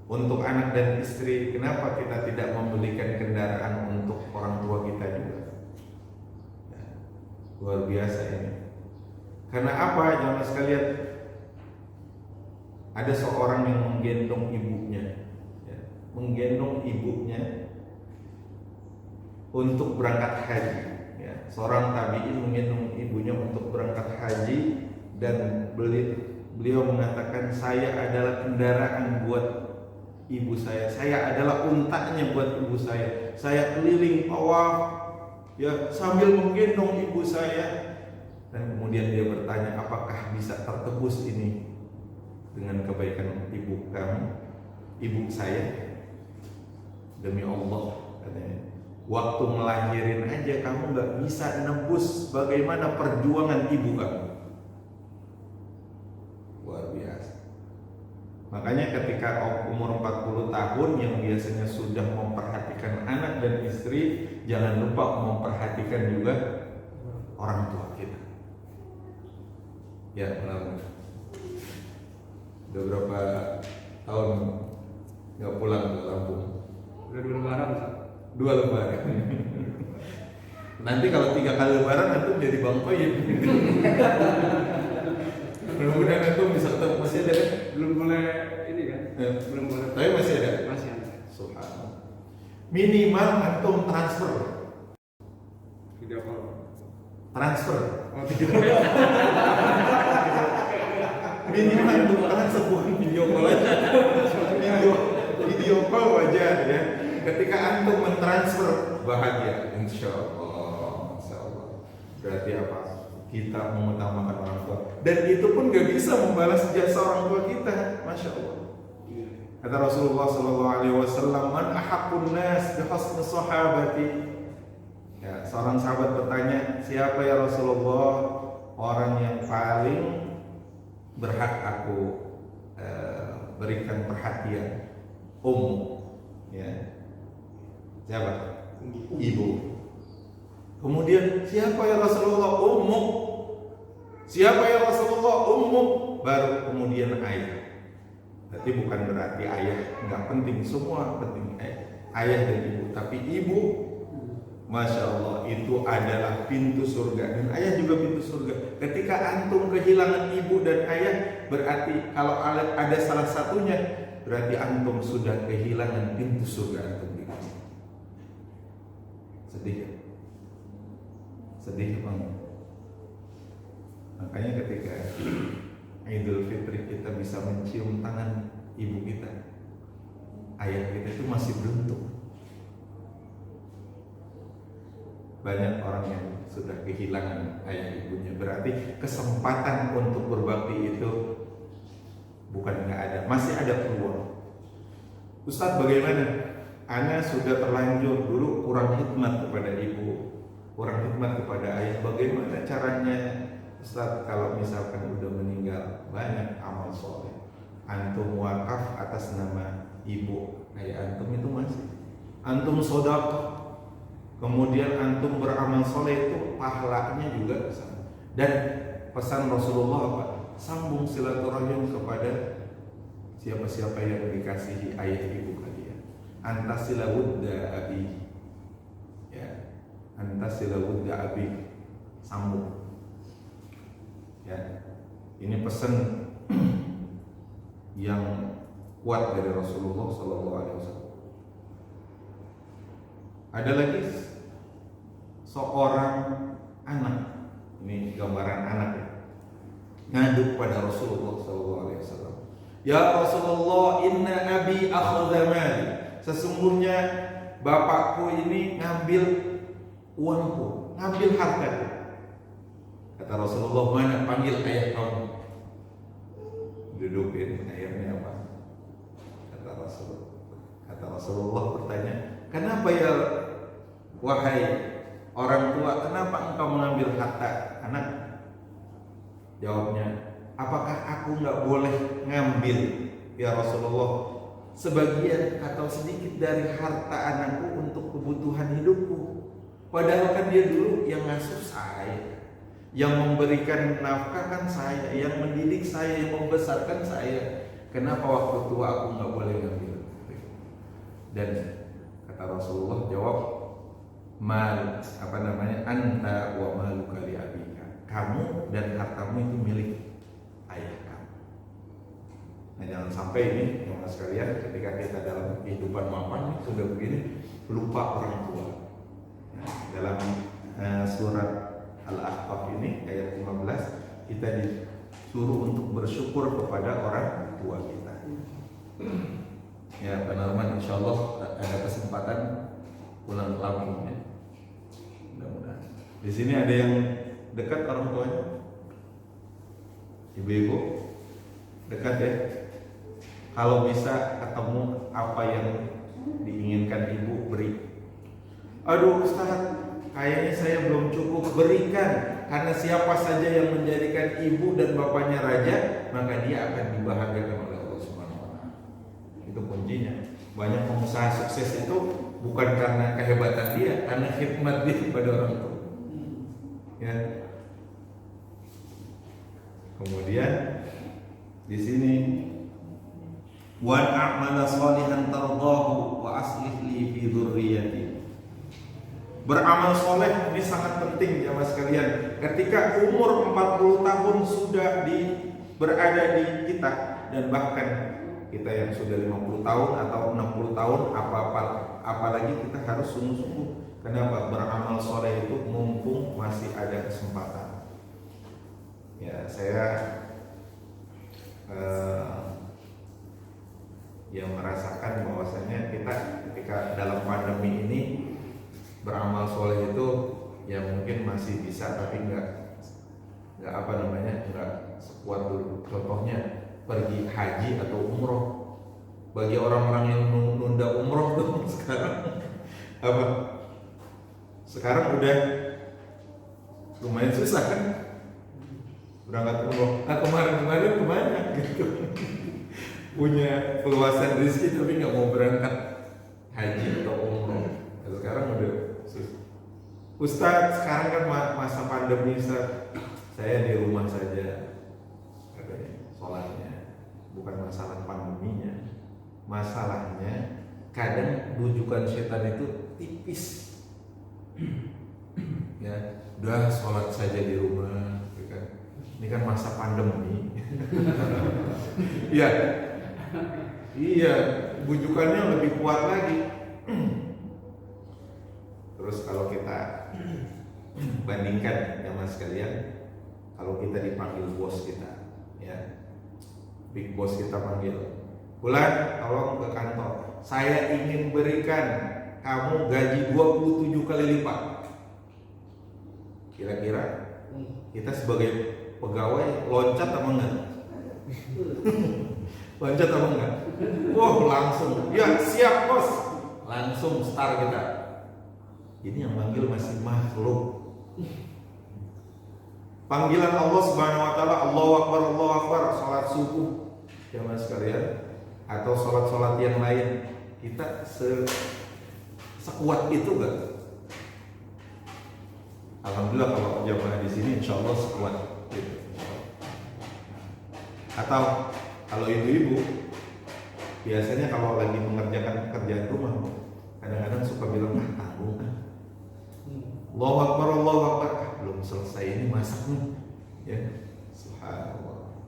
untuk anak dan istri, kenapa kita tidak membelikan kendaraan untuk orang tua kita juga? Ya, luar biasa ini. Karena apa, jamaah sekalian? Ada seorang yang menggendong ibunya, ya, menggendong ibunya untuk berangkat haji. Ya, seorang tabi'in menggendong ibunya untuk berangkat haji dan beliau mengatakan, saya adalah kendaraan buat ibu saya adalah untanya buat ibu saya keliling tawaf ya sambil menggendong ibu saya. Dan kemudian dia bertanya, apakah bisa tertebus ini dengan kebaikan ibu kamu, ibu saya? Demi Allah, katanya, waktu melahirin aja kamu gak bisa nebus bagaimana perjuangan ibu kamu. Luar biasa. Makanya ketika umur 40 tahun yang biasanya sudah memperhatikan anak dan istri, jangan lupa memperhatikan juga orang tua kita. Ya, benar. Udah berapa tahun nggak pulang ke Lampung? Udah 2 lebaran, Ustaz. 2 lebaran. Nanti kalau 3 kali lebaran itu jadi Bang Toyib. Mudah-mudahan itu bisa ketemu. Masih ada kan? Belum boleh ini kan? Ya. Belum boleh. Tapi masih ada. Masih ada. Subhanallah. Minimal antum transfer. Video call. Transfer. Oh, video call. Minimal antum transfer, bukan video call aja. Video call wajar ya. Ketika antum mentransfer, bahagia, insya Allah. Berarti apa? Kita mengutamakan orang tua, dan itu pun gak bisa membalas jasa orang tua kita, masya Allah. Kata Rasulullah SAW, man ahabbun nas bi husni sahabati. Ya, seorang sahabat bertanya, siapa ya Rasulullah orang yang paling berhak aku berikan perhatian? Ya, siapa? Ibu. Kemudian siapa ya Rasulullah? Ummu. Siapa ya Rasulullah? Ummu. Baru kemudian ayah. Berarti bukan berarti ayah nggak penting, semua penting, ayah dan ibu. Tapi ibu, masya Allah, itu adalah pintu surga, dan ayah juga pintu surga. Ketika antum kehilangan ibu dan ayah, berarti kalau ada salah satunya, berarti antum sudah kehilangan pintu surga antum. Sedih. Sedih banget. Makanya ketika Idul Fitri kita bisa mencium tangan ibu kita, ayah kita itu masih beruntung. Banyak orang yang sudah kehilangan ayah ibunya, berarti kesempatan untuk berbakti itu bukan nggak ada, masih ada peluang Ustadz bagaimana? Ana sudah terlanjur dulu kurang khidmat kepada ibu, kurang khidmat kepada ayah. Bagaimana caranya Ustadz kalau misalkan udah meninggal? Banyak amal soleh. Antum wakaf atas nama ibu, kayak antum itu masih. Antum sodaqah, kemudian antum beramal soleh itu pahalanya juga besar. Dan pesan Rasulullah apa? Sambung silaturahim kepada siapa-siapa yang dikasihi ayah ibu kalian. Antasila wudda abi, ya, antasila wudda abi, sambung. Ya, ini pesan yang kuat dari Rasulullah SAW. Ada lagi seorang anak, ini gambaran anak ya, ngadu pada Rasulullah SAW. Ya Rasulullah, inna abi akhadha mali. Sesungguhnya bapakku ini ngambil uangku, ngambil hartaku. Kata Rasulullah, mana panggil ayah kamu. Dudukin ayahnya apa? Kata Rasulullah bertanya, kenapa ya wahai orang tua, kenapa engkau mengambil harta anak? Jawabnya, apakah aku nggak boleh ngambil ya Rasulullah sebagian atau sedikit dari harta anakku untuk kebutuhan hidupku? Padahal kan dia dulu yang ngasuh saya, yang memberikan nafkah kan saya, yang mendidik saya, yang membesarkan saya. Kenapa waktu tua aku nggak boleh ngambil? Dan kata Rasulullah jawab, mal anta wa maluka li abika. Kamu dan hartamu itu milik ayah kamu. Nah, jangan sampai ini teman sekalian, ketika kita dalam kehidupan mapan sudah begini lupa orang tua. Nah, dalam surat Al-Ahqaf ini ayat 15 kita disuruh untuk bersyukur kepada orang tua kita. Ya, Pak Narman, insya Allah ada kesempatan pulang ke Lampung ya. Mudah-mudahan. Di sini ada yang dekat orang tuanya, ibu-ibu dekat ya. Kalau bisa ketemu apa yang diinginkan ibu beri. Aduh Ustaz, kayaknya saya belum cukup, berikan. Karena siapa saja yang menjadikan ibu dan bapaknya raja, maka dia akan dibahagiakan oleh Allah Subhanahu wa Ta'ala. Itu kuncinya. Banyak pengusaha sukses itu bukan karena kehebatan dia, karena khidmat dia kepada orang tua. Ya. Kemudian di sini wa a'mala shalihan tardahu wa aslih li fi dzurriyyati. Beramal soleh ini sangat penting ya Mas sekalian. Ketika umur 40 tahun sudah berada di kita, dan bahkan kita yang sudah 50 tahun atau 60 tahun apalagi kita harus sungguh-sungguh. Kenapa? Beramal soleh itu mumpung masih ada kesempatan. Ya, saya yang merasakan bahwasanya kita ketika dalam pandemi ini beramal soleh itu ya mungkin masih bisa, tapi nggak sekuat dulu. Contohnya pergi haji atau umroh. Bagi orang-orang yang nunda umroh tuh sekarang udah lumayan susah kan berangkat umroh. Nah, kemarin kemana gitu. Punya keluasan rezeki tapi nggak mau berangkat haji atau umroh. Nah, sekarang udah Ustadz, sekarang kan masa pandemi Ustadz, saya di rumah saja katanya sholatnya. Bukan masalah pandeminya, masalahnya kadang rujukan setan itu tipis. Ya, udah sholat saja di rumah, kan? Ini kan masa pandemi. Iya, bujukannya lebih kuat lagi. Terus kalau kita bandingkan ya Mas sekalian, kalau kita dipanggil bos kita, ya, big boss kita panggil, Bulan, tolong ke kantor, saya ingin berikan kamu gaji 27 kali lipat. Kira-kira kita sebagai pegawai loncat apa enggak? Loncat apa enggak? Langsung, ya siap bos, langsung start kita. Ini yang manggil masih makhluk. Panggilan Allah Subhanahu wa taala, Allahu Akbar, salat subuh, jamaah sekalian, atau salat-salat yang lain, kita sekuat itu enggak? Alhamdulillah kalau jamaah di sini insya Allah sekuat itu. Atau kalau ibu-ibu biasanya kalau lagi mengerjakan pekerjaan rumah, kadang-kadang suka bilang tanggung kan. Allahu Akbar, belum selesai ini masaknya, ya, subhanallah.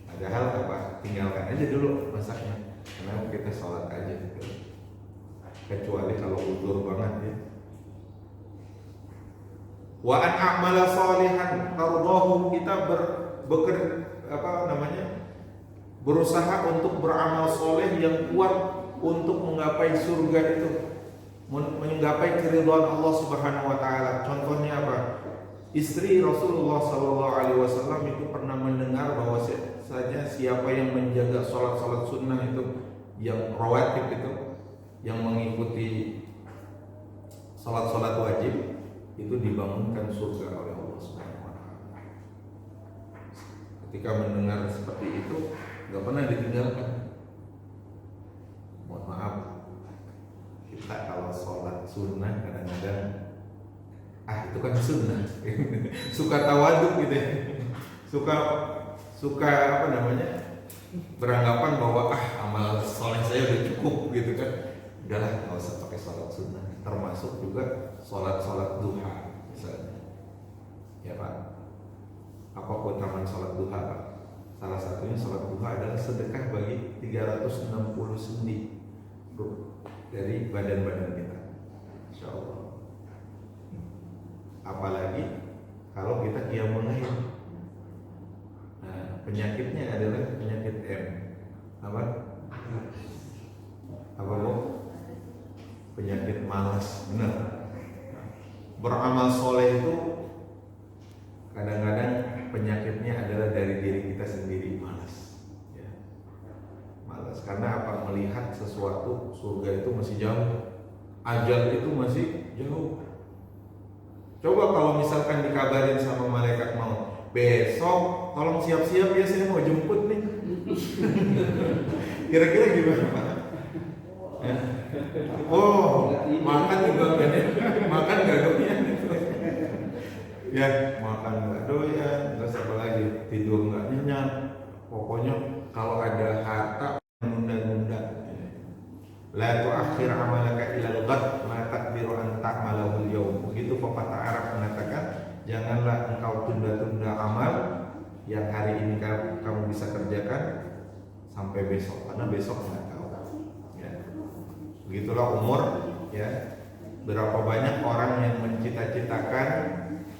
Padahal apa? Tinggalkan aja dulu masaknya, karena kita sholat aja gitu. Kecuali kalau udur banget ya. Wa an a'mala sholihan tardahu, kita berusaha untuk beramal soleh yang kuat untuk menggapai surga itu, menggapai keridhaan Allah Subhanahu wa taala. Contohnya apa? Istri Rasulullah sallallahu alaihi wasallam itu pernah mendengar bahwa saja siapa yang menjaga salat-salat sunnah itu, yang rawatib itu, yang mengikuti salat-salat wajib, itu dibangunkan surga oleh Allah Subhanahu wa taala. Ketika mendengar seperti itu, enggak pernah ditinggalkan. Mohon maaf, kita kalau sholat sunnah kadang-kadang itu kan sunnah suka tawaduk gitu ya, suka beranggapan bahwa amal soleh saya udah cukup gitu kan, udahlah nggak usah pakai sholat sunnah. Termasuk juga sholat duha misalnya, ya Pak. Apa keutamaan sholat duha Pak? Salah satunya sholat duha adalah sedekah bagi 360 sendi dari badan-badan kita, insya Allah. Apalagi kalau kita qiyamul lail. Nah, penyakitnya adalah penyakit M. Apa Bu? Penyakit malas, benar. Beramal soleh itu kadang-kadang penyakitnya adalah dari diri kita sendiri, malas. Ya. Malas karena apa? Melihat sesuatu, surga itu masih jauh, ajal itu masih jauh. Coba kalau misalkan dikabarin sama malaikat maut, besok tolong siap-siap ya, saya mau jemput nih. Kira-kira gimana Pak? Ya. Makan juga kan ya? Makan gak doyan gitu. Ya, makan gak doyan, terus apa lagi? Tidur gak nyenyak. Pokoknya kalau ada harta nunda-nunda. La tu'akhir amalaka ila al-ghad ma taqdiru an ta'malahu al-yawm. Begitu pepatah Arab mengatakan, janganlah engkau tunda-tunda amal yang hari ini kamu bisa kerjakan sampai besok, karena besok enggak tahu. Ya. Begitulah umur, ya. Berapa banyak orang yang mencita-citakan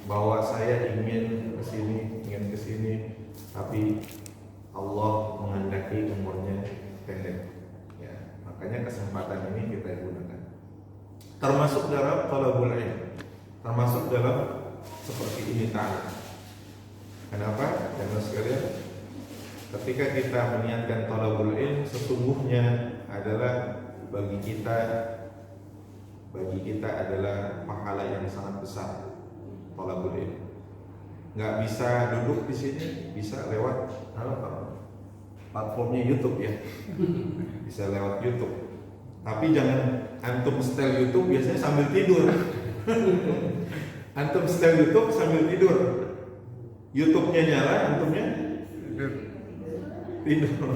bahwa saya ingin ke sini, tapi Allah menghendaki umurnya pendek. Makanya kesempatan ini kita gunakan. Termasuk dalam talabul ilm, termasuk dalam seperti ini ta'ala. Kenapa? Karena sekalian, ketika kita meniatkan talabul ilm, sesungguhnya adalah bagi kita adalah pahala yang sangat besar. Talabul ilm nggak bisa duduk di sini, bisa lewat platformnya YouTube ya, bisa lewat YouTube. Tapi jangan antum setel YouTube biasanya sambil tidur. Antum setel YouTube sambil tidur. YouTube-nya nyala, antumnya tidur.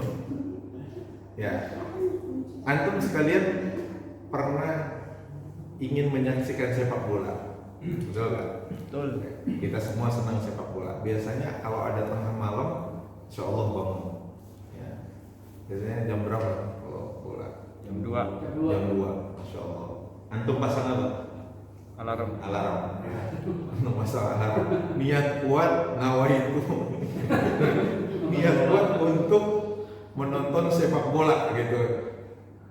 Ya, antum sekalian pernah ingin menyaksikan sepak bola, betul nggak? Betul. Kita semua senang sepak bola. Biasanya kalau ada tengah malam, insya Allah bangun. Biasanya jam berapa kalau bola? Jam 2. Jam 2, Masya Allah. Antum pasang apa? Alarm. Antum pasang alarm. Niat kuat, nawaitu. Niat kuat untuk menonton sepak bola gitu.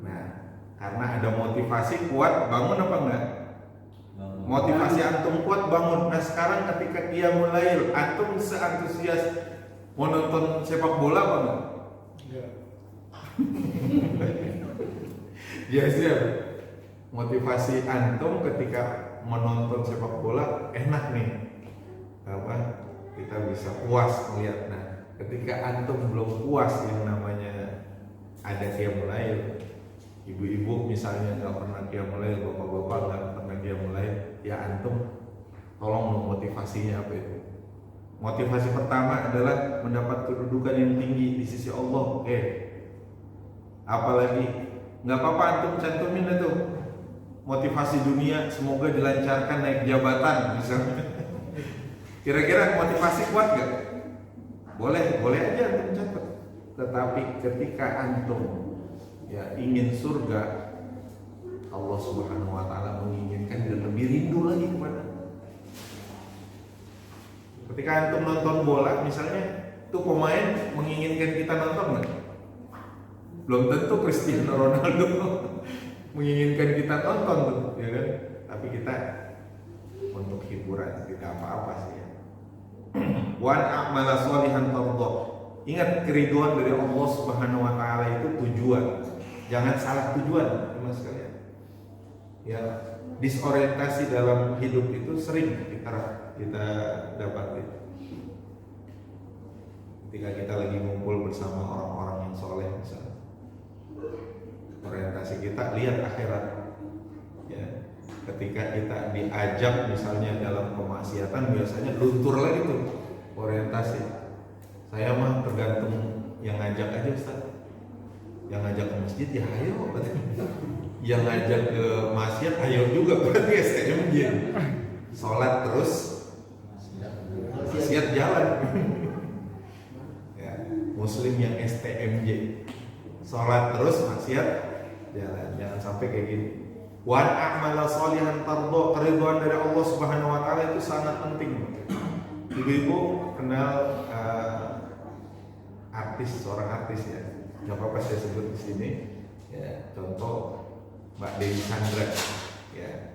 Nah, karena ada motivasi kuat, bangun apa enggak? Motivasi antum kuat, bangun. Nah sekarang ketika qiyamul lail, antum seantusias menonton sepak bola apa enggak? Biasanya motivasi antum ketika menonton sepak bola enak nih, apa kita bisa puas melihat. Nah, ketika antum belum puas yang namanya ada qiyamul lail, ibu-ibu misalnya nggak pernah qiyamul lail, bapak-bapak nggak pernah qiyamul lail, ya antum tolong dong motivasinya apa itu. Motivasi pertama adalah mendapat kedudukan yang tinggi di sisi Allah. Oke. Apalagi nggak apa-apa antum cantumin itu motivasi dunia, semoga dilancarkan naik jabatan misalnya. Kira-kira motivasi kuat gak? Boleh aja antum catat. Tetapi ketika antum ya ingin surga, Allah Subhanahu wa taala menginginkan dan lebih rindu lagi kepada. Ketika antum nonton bola misalnya, tuh pemain menginginkan kita nonton nggak? Belum tentu Cristiano Ronaldo menginginkan kita nonton tuh, ya kan? Tapi kita untuk hiburan, tidak apa-apa sih ya. Wan a'mala sholihan tardha. Ingat, keriduan dari Allah Subhanahu wa taala itu tujuan. Jangan salah tujuan, Mas sekalian. Ya, disorientasi dalam hidup itu sering kita dapati. Ketika kita lagi ngumpul bersama orang-orang yang soleh misalnya, orientasi kita lihat akhirat. Ya, ketika kita diajak misalnya dalam kemaksiatan, biasanya luntur lagi tuh orientasi. Saya mah tergantung yang ngajak aja Ustaz. Yang ngajak ke masjid ya ayo, yang ngajak ke maksiat ayo juga, berarti STMJ. Sholat terus, maksiat jalan. Ya, muslim yang STMJ, sholat terus, maksiat jalan. Jangan sampai kayak gini. Wan a'mala sholihan tardha, keriduan dari Allah Subhanahu wa taala itu sangat penting. Ibu-ibu kenal seorang artis ya. Gak apa-apa saya sebut di sini. Ya, contoh Mbak Dewi Sandra. Ya.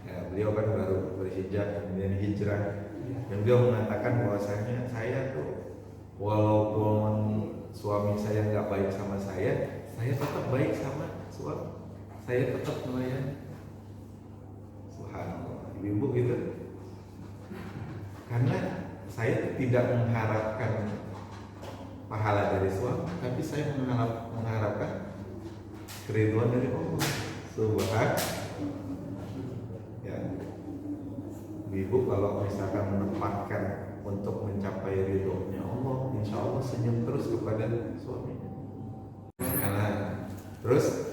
Ya, beliau kan baru berhijab kemudian hijrah. Dan beliau mengatakan bahwasanya saya tuh walaupun suami saya nggak baik sama saya tetap baik sama suami. Saya tetap melayani. Subhanallah, ibu gitu. Karena saya tidak mengharapkan pahala dari suami, tapi saya mengharapkan keriduan dari Allah Subhanahu. Ya, ibu kalau misalkan menempatkan untuk mencapai ridhonya Allah, insya Allah senyum terus kepada suaminya. Karena terus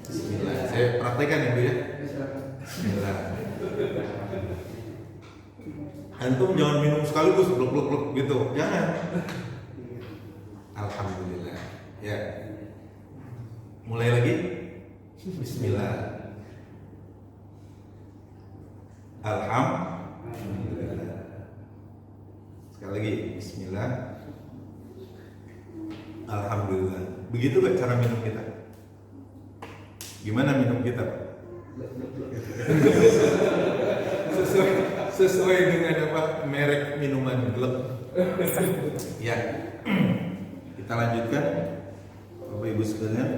Bismillah, saya praktekkan ibu ya. Bismillah. Antum jangan minum sekaligus blok gitu, jangan. Alhamdulillah. Ya. Mulai lagi. Bismillah. Alhamdulillah. Sekali lagi. Bismillah. Alhamdulillah. Begitu gak cara minum kita? Gimana minum kita? sesuai dengan apa merek minuman glek. Ya. Kita lanjutkan, Bapak Ibu sekalian.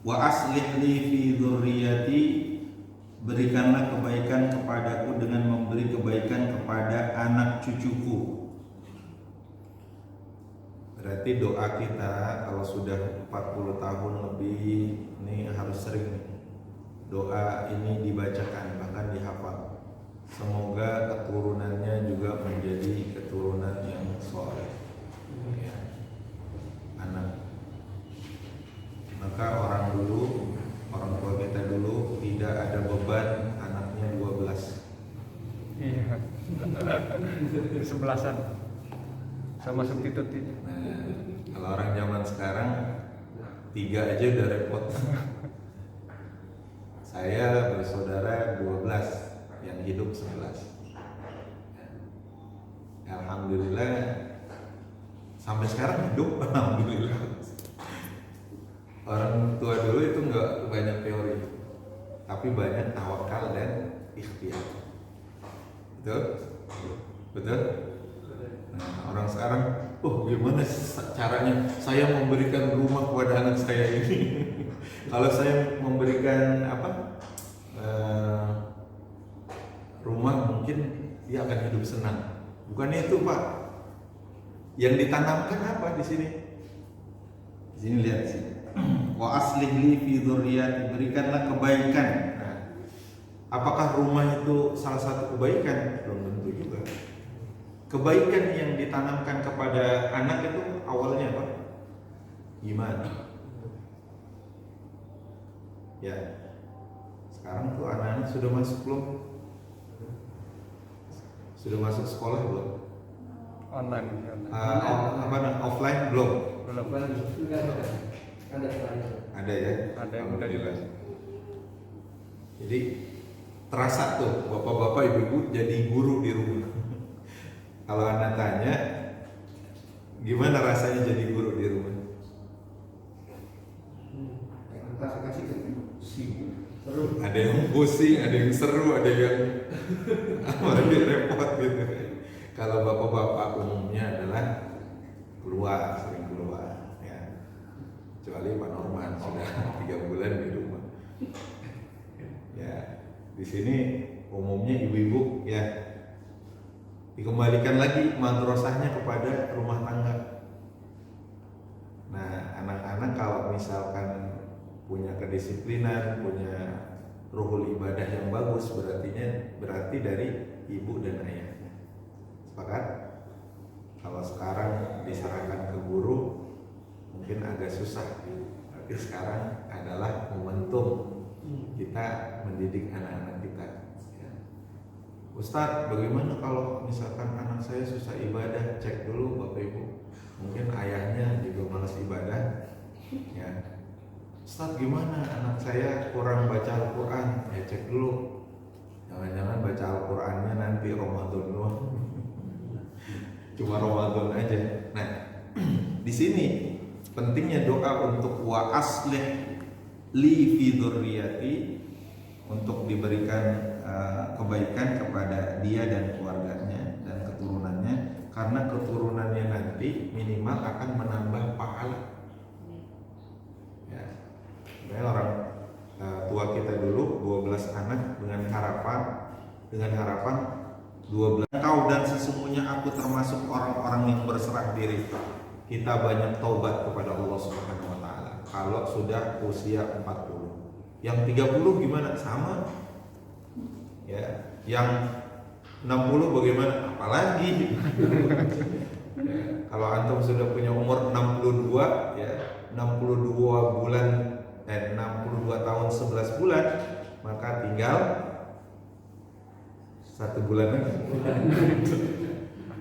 Wa aslih li fi dzurriyyati, berikanlah kebaikan kepadaku dengan memberi kebaikan kepada anak cucuku. Berarti doa kita kalau sudah 40 tahun lebih ini harus sering doa ini dibacakan, bahkan dihafal. Semoga keturunannya juga menjadi keturunan yang soleh. Ya. Anak. Maka orang tua kita dulu tidak ada beban anaknya 12. Iya. 11-an sama substitut. Nah, kalau orang zaman sekarang 3 aja udah repot. Saya bersaudara 12, yang hidup 11. Alhamdulillah sampai sekarang hidup, alhamdulillah. Orang tua dulu itu nggak banyak teori, tapi banyak tawakal dan ikhtiar. Betul? Betul? Nah, orang sekarang oh gimana caranya saya memberikan rumah kepada anak saya ini. Kalau saya memberikan rumah, mungkin dia akan hidup senang. Bukan itu, Pak. Yang ditanamkan apa di sini? Di sini lihat sih. Wa aslih li fi dzurriyyati, berikanlah kebaikan. Nah, apakah rumah itu salah satu kebaikan? Belum tentu juga. Kebaikan yang ditanamkan kepada anak itu awalnya apa? Iman. Ya. Sekarang tuh anak-anak sudah masuk belum? Sudah masuk sekolah belum? Online. Offline belum? Ada ya? Ada yang udah jelas. Jadi terasa tuh bapak-bapak ibu-ibu jadi guru di rumah. Kalau anak tanya gimana rasanya jadi guru di rumah? Ada yang pusing, ada yang seru, ada yang lebih repot gitu. Kalau bapak-bapak umumnya adalah keluar, sering keluar ya. Kecuali Pak Norman sudah 3 bulan di rumah. Ya, di sini umumnya ibu-ibu ya dikembalikan lagi madrasahnya kepada rumah tangga. Nah, anak-anak kalau misalkan punya kedisiplinan, punya ruhul ibadah yang bagus, berarti dari ibu dan ayahnya. Sepakat? Kalau sekarang diserahkan ke guru mungkin agak susah, tapi sekarang adalah momentum kita mendidik anak-anak kita. Ya. Ustadz, bagaimana kalau misalkan anak saya susah ibadah? Cek dulu Bapak Ibu. Mungkin ayahnya juga malas ibadah. Ya. Ustadz, gimana anak saya kurang baca Al-Quran? Ya cek dulu. Jangan-jangan baca Al-Qurannya nanti Ramadan doang. Cuma Ramadan aja. Nah, di sini pentingnya doa untuk wa aslih li fi dzurriyyati, untuk diberikan kebaikan kepada dia dan keluarganya dan keturunannya, karena keturunannya nanti minimal akan menambah pahala. Ya. Sebenarnya orang tua kita dulu 12 anak dengan harapan 12 kau dan sesungguhnya aku termasuk orang-orang yang berserah diri. Kita banyak taubat kepada Allah Subhanahu wa taala kalau sudah usia 40. Yang 30 gimana? Sama. Ya, yang 60 bagaimana? Apalagi. Ya, kalau antum sudah punya umur 62 ya, 62 tahun 11 bulan, maka tinggal 1 bulan lagi.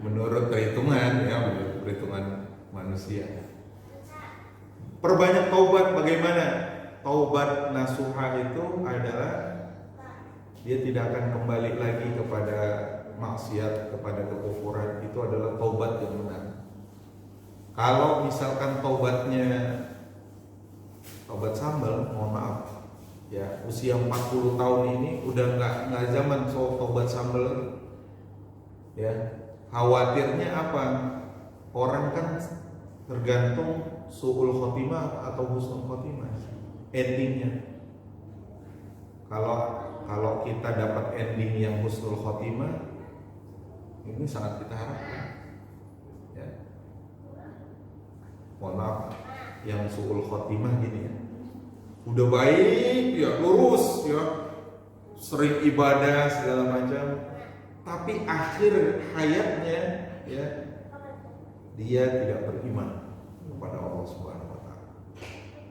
Menurut perhitungan manusia. Perbanyak taubat. Bagaimana? Taubat nasuha itu adalah dia tidak akan kembali lagi kepada maksiat, kepada kekufuran. Itu adalah taubat yang benar. Kalau misalkan taubatnya taubat sambal, mohon maaf ya, usia 40 tahun ini udah nggak zaman taubat sambal ya. Khawatirnya apa? Orang kan tergantung su'ul khotimah atau husnul khotimah endingnya. Kalau kita dapat ending yang husnul khotimah, ini sangat kita harapkan ya. Mohon maaf, yang su'ul khotimah gini ya, udah baik ya, lurus ya, sering ibadah segala macam, tapi akhir hayatnya ya dia tidak beriman kepada Allah Subhanahu wa taala.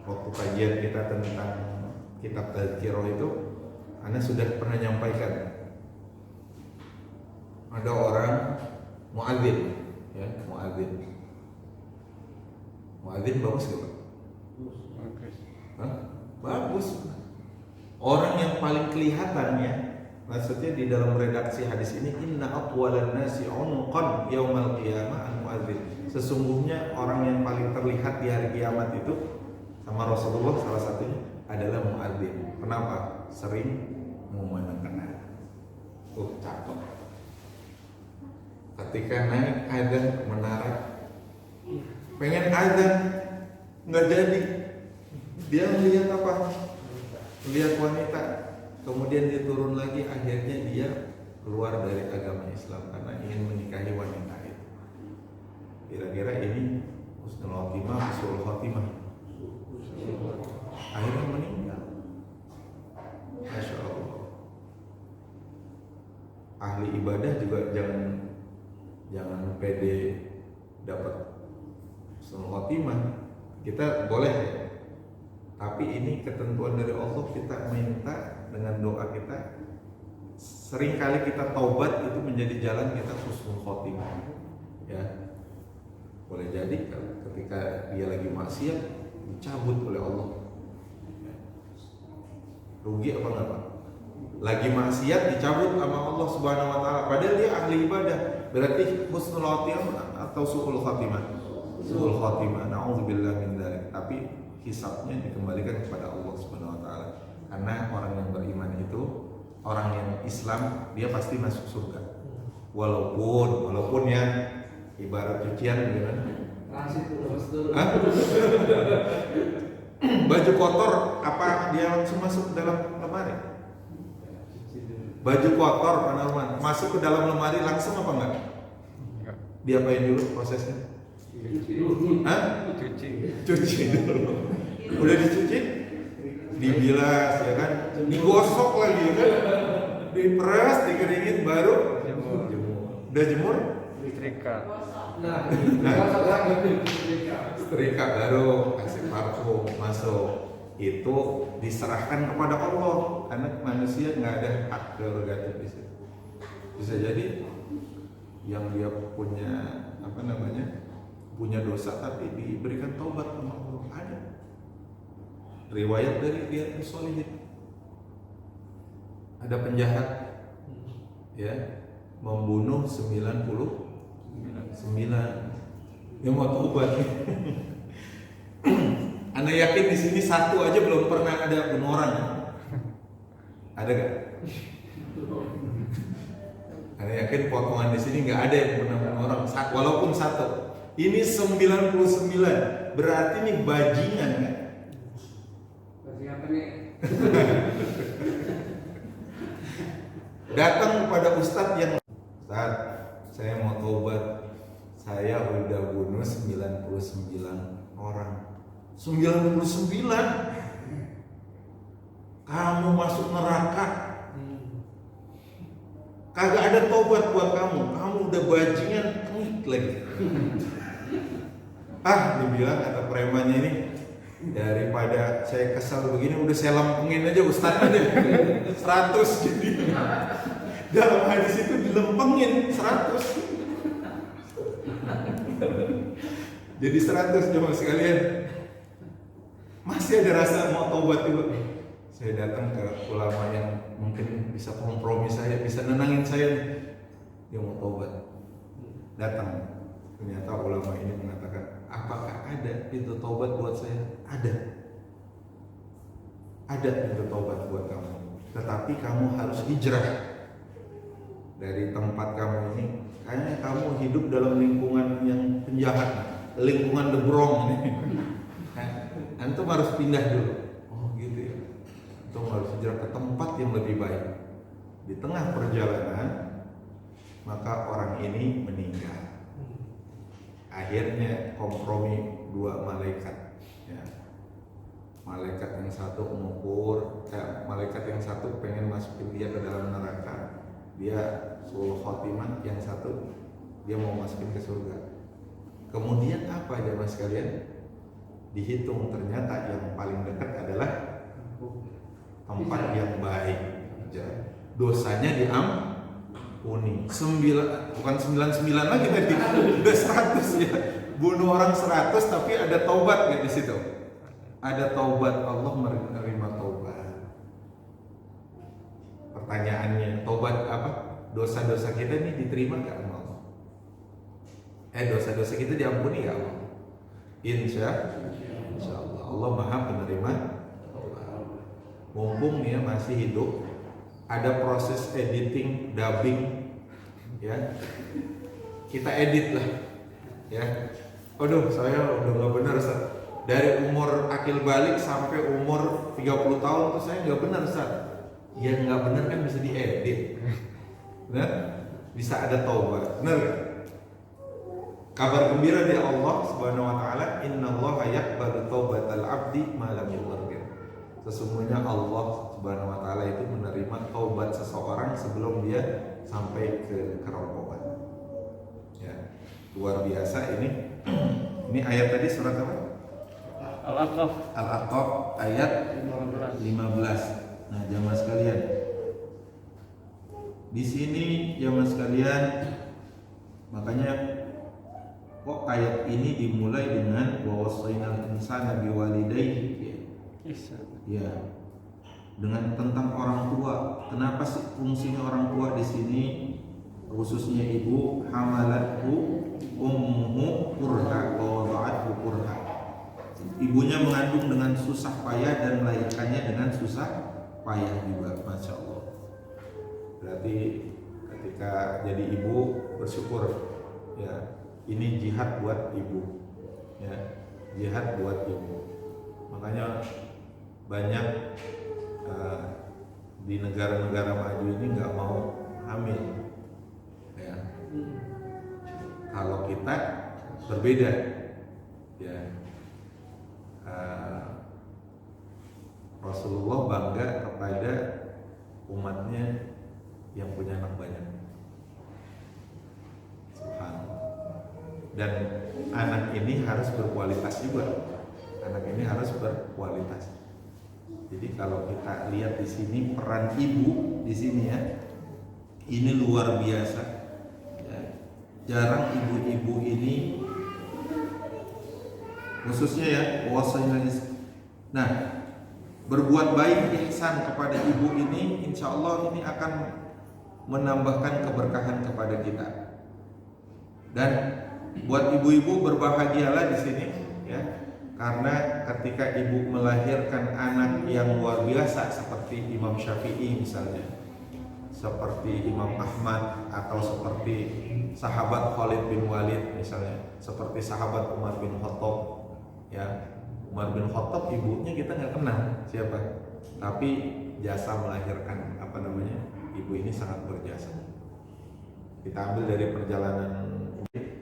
Waktu kajian kita tentang kitab Tadzkirah itu, Anda sudah pernah nyampaikan, ada orang muadzin ya, muadzin bagus gak Pak? Bagus. Orang yang paling kelihatan ya, maksudnya di dalam redaksi hadis ini, inna atwalan nasi unuqan yaumal qiyamah al-muadzin. Sesungguhnya orang yang paling terlihat di hari kiamat itu sama Rasulullah salah satunya adalah muadzin. Kenapa? Sering mengumandangkan azan. Cakep. Ketika naik adzan ke menara, pengen azan nggak jadi, dia melihat apa? Melihat wanita, kemudian dia turun lagi, akhirnya dia keluar dari agama Islam karena ingin menikahi wanita itu. Kira-kira ini husnul khotimah, husnul khotimah. Akhirnya meninggal. Masya Allah. Ahli ibadah juga jangan pede dapat husnul khotimah. Kita boleh, tapi ini ketentuan dari Allah. Kita minta dengan doa kita. Seringkali kita taubat itu menjadi jalan kita husnul khotimah. Ya, boleh jadi ketika dia lagi maksiat dicabut oleh Allah. Rugi apa enggak Pak? Lagi maksiat dicabut sama Allah Subhanahu wa taala, padahal dia ahli ibadah. Berarti husnul khotimah atau su'ul khotimah? Su'ul khotimah. Nauzubillah min dzalik. Tapi hisabnya dikembalikan kepada Allah Subhanahu wa taala. Karena orang yang beriman itu, orang yang Islam, dia pasti masuk surga. Walaupun ya ibarat cucian gimana? Baju kotor apa dia langsung masuk ke dalam lemari? Baju kotor Pak masuk ke dalam lemari langsung apa enggak? Diapain dulu prosesnya? Cuci dulu. Udah dicuci, dibilas ya kan, digosok lagi ya kan, diperas, dikeringin, baru jemur. Udah jemur, Setrika. setrika, baru kasih parfum masuk. Itu diserahkan kepada Allah karena manusia nggak ada hak prerogatif di situ. Bisa jadi yang dia punya dosa tapi diberikan taubat sama Allah. Ada riwayat dari Riyadhus Shalihin, ada penjahat ya membunuh 99, dia mau taubat. Anda yakin di sini satu aja belum pernah ada bunuh orang? Ada gak? Anda yakin potongan di sini nggak ada yang pernah bunuh orang? Walaupun satu. Ini 99, berarti ini bajingan kan? Bajingan apa nih? Datang kepada ustadz yang Ustadz, saya mau taubat. Saya udah bunuh 99 orang. 99? Kamu masuk neraka. Kagak ada taubat buat kamu. Kamu udah bajingan lagi. Dibilang kata premannya ini, daripada saya kesal begini udah saya lempengin aja ustadznya deh. 100 jadi. Dalam hadis itu dilempengin 100. Jadi 100 jemaah sekalian. Masih ada rasa mau taubat juga. Saya datang ke ulama yang mungkin bisa kompromi saya, bisa nenangin saya nih. Dia mau taubat. Datang. Ternyata ulama ini mengatakan, apakah ada pintu taubat buat saya? Ada. Ada pintu taubat buat kamu. Tetapi kamu harus hijrah dari tempat kamu ini. Kayaknya kamu hidup dalam lingkungan yang penjahat, lingkungan debrong ini. Antum harus pindah dulu. Oh gitu ya. Antum harus hijrah ke tempat yang lebih baik. Di tengah perjalanan, maka orang ini meninggal. Akhirnya kompromi dua malaikat. Ya. Malaikat yang satu mengukur, malaikat yang satu pengen masukin dia ke dalam neraka. Dia suul khotimah, yang satu dia mau masukin ke surga. Kemudian apa jemaah sekalian? Dihitung ternyata yang paling dekat adalah tempat yang baik. Dosanya diampuni. 9, bukan 99 lagi tadi. Udah 100 ya. Bunuh orang 100 tapi ada taubat nggak di situ? Ada taubat, Allah menerima taubat. Pertanyaannya, taubat apa? Dosa-dosa kita ini diterima nggak sama Allah? Dosa-dosa kita diampuni nggak Allah? Insya Allah. Allah Maha Penerima. Mumpung dia masih hidup, ada proses editing, dubbing, ya kita edit lah, ya. Waduh, saya udah nggak benar Ustaz. Dari umur akil balik sampai umur 30 tahun tuh saya nggak benar Ustaz. Ya nggak benar kan bisa diedit, benar? Bisa ada taubat, benar gak? Kabar gembira dari Allah Subhanahu Wa Taala, Inna Allah yaqbalu taubatal abdi ma lam yughargir. Sesungguhnya Allah Subhanahu Wa Taala itu menerima taubat seseorang sebelum dia sampai ke kerongkongan. Ya, luar biasa ini. Ini ayat tadi surat apa? Al-Aqaf Al-Aqaf ayat 15. Nah, jamaah sekalian, di sini jamaah sekalian, makanya kok ayat ini dimulai dengan wa wasainal insana biwalidayhi, ya, dengan tentang orang tua. Kenapa sih fungsinya orang tua di sini, khususnya ibu? Hamalathu ummuhu kurha wa wada'athu kurha. Ibunya mengandung dengan susah payah dan melahirkannya dengan susah payah juga, masya Allah. Berarti ketika jadi ibu bersyukur, ya, ini jihad buat ibu, ya, jihad buat ibu. Makanya banyak di negara-negara maju ini nggak mau hamil, ya. Kalau kita berbeda, ya. Rasulullah bangga kepada umatnya yang punya anak banyak. Subhanallah. Dan anak ini harus berkualitas juga. Anak ini harus berkualitas. Jadi kalau kita lihat di sini peran ibu di sini, ya, ini luar biasa. Ya. Jarang ibu-ibu ini, khususnya ya, nah, berbuat baik ihsan kepada ibu ini, insya Allah ini akan menambahkan keberkahan kepada kita. Dan buat ibu-ibu berbahagialah di sini, ya, karena ketika ibu melahirkan anak yang luar biasa seperti Imam Syafi'i misalnya, seperti Imam Ahmad, atau seperti sahabat Khalid bin Walid misalnya, seperti sahabat Umar bin Khattab, ya. Umar bin Khattab ibunya kita nggak kenal siapa, tapi jasa melahirkan ibu ini sangat berjasa. Kita ambil dari perjalanan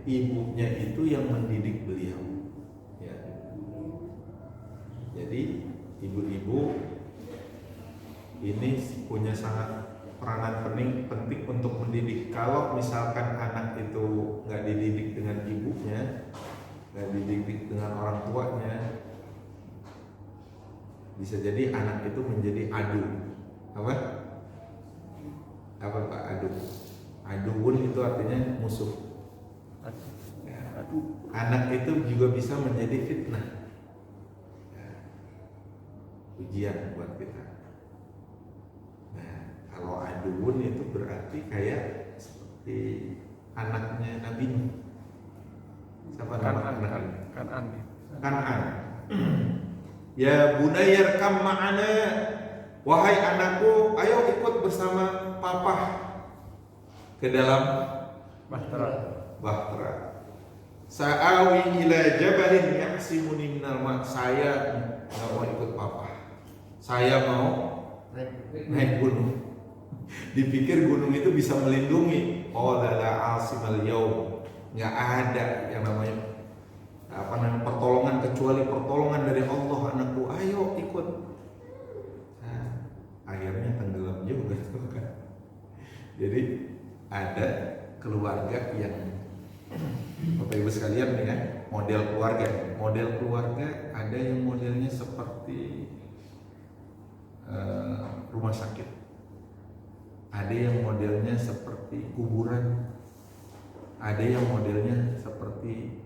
ibunya itu yang mendidik beliau, ya. Jadi ibu-ibu ini punya sangat peranan penting untuk mendidik. Kalau misalkan anak itu nggak dididik dengan ibunya, nggak dididik dengan orang tuanya, bisa jadi anak itu menjadi adu. Apa Pak? Adu. Aduun itu artinya musuh. Ya. Anak itu juga bisa menjadi fitnah, ya, ujian buat kita. Nah, kalau aduun itu berarti kayak seperti anaknya Nabi. Siapa nama anaknya? Kan'an. Ya bunayya kam ma'ana, wahai anakku, ayo ikut bersama papa ke dalam bahtera. Sa'awi ila jabalin yahsimuni minal ma'. Saya nggak mau ikut papa, saya mau naik gunung. Dipikir gunung itu bisa melindungi. Oh la asimal yaum, nggak ada yang namanya pertolongan kecuali pertolongan dari Allah. Anakku, ayo ikut. Nah, akhirnya tenggelam juga tuh kan. Jadi ada keluarga yang, Bapak Ibu sekalian nih ya, model keluarga ada yang modelnya seperti rumah sakit, ada yang modelnya seperti kuburan, ada yang modelnya seperti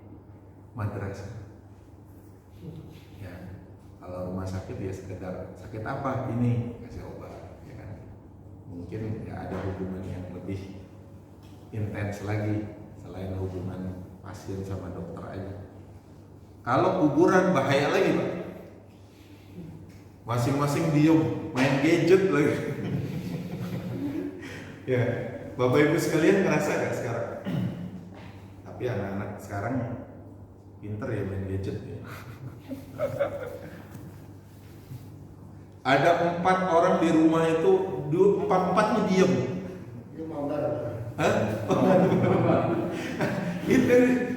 madrasah. Ya, kalau rumah sakit ya sekedar sakit apa ini, kasih obat, ya kan. Mungkin ya ada hubungan yang lebih intens lagi selain hubungan pasien sama dokter aja. Kalau kuburan bahaya lagi Pak. Masing-masing diem main gadget lagi. Ya, Bapak Ibu sekalian ngerasa gak sekarang? Tapi anak-anak sekarang pinter ya main gadget ya. Ada 4 orang di rumah itu, 4-4-nya diem. Hah?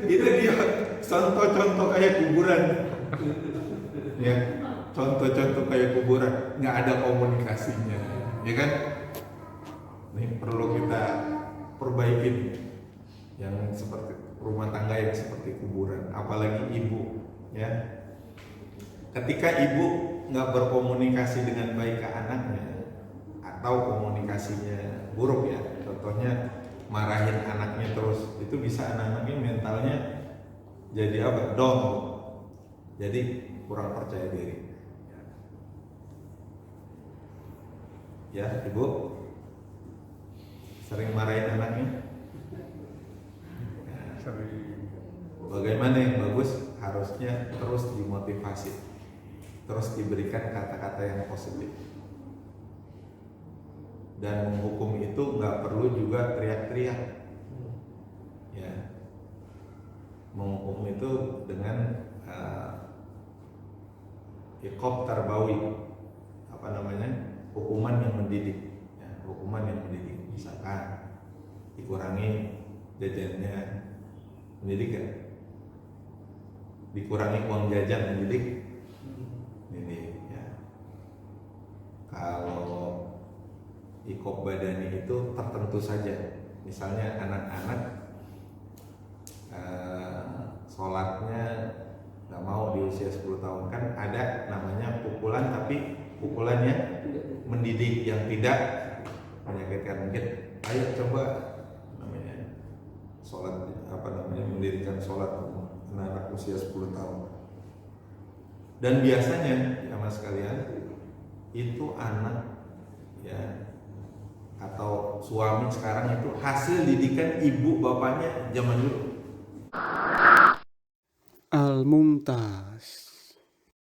itu dia contoh-contoh kayak kuburan. Ya, contoh-contoh kayak kuburan, nggak ada komunikasinya, ya kan? Ini perlu kita perbaikin yang seperti rumah tangga yang seperti kuburan, apalagi ibu, ya. Ketika ibu nggak berkomunikasi dengan baik ke anaknya, atau komunikasinya buruk ya, contohnya marahin anaknya terus, itu bisa anak-anaknya mentalnya jadi apa? Down, jadi kurang percaya diri. Ya, ibu sering marahin anaknya. Bagaimana yang bagus? Harusnya terus dimotivasi, terus diberikan kata-kata yang positif. Dan menghukum itu nggak perlu juga teriak-teriak. Ya, menghukum itu dengan iqab tarbawi, apa namanya, hukuman yang mendidik. Ya, hukuman yang mendidik. Misalkan dikurangi jajannya, mendidik kan? Dikurangi uang jajan, mendidik. Ya. Kalau iqab badani itu tertentu saja. Misalnya anak-anak sholatnya nggak mau di usia 10 tahun, kan ada namanya pukulan, tapi pukulannya mendidik yang tidak menyakitkan. Mungkin ayo coba namanya sholat, apa namanya, mendirikan sholat anak usia 10 tahun. Dan biasanya ya mas sekalian, itu anak ya atau suami sekarang itu hasil didikan ibu bapaknya zaman dulu. Al-Mumtaz.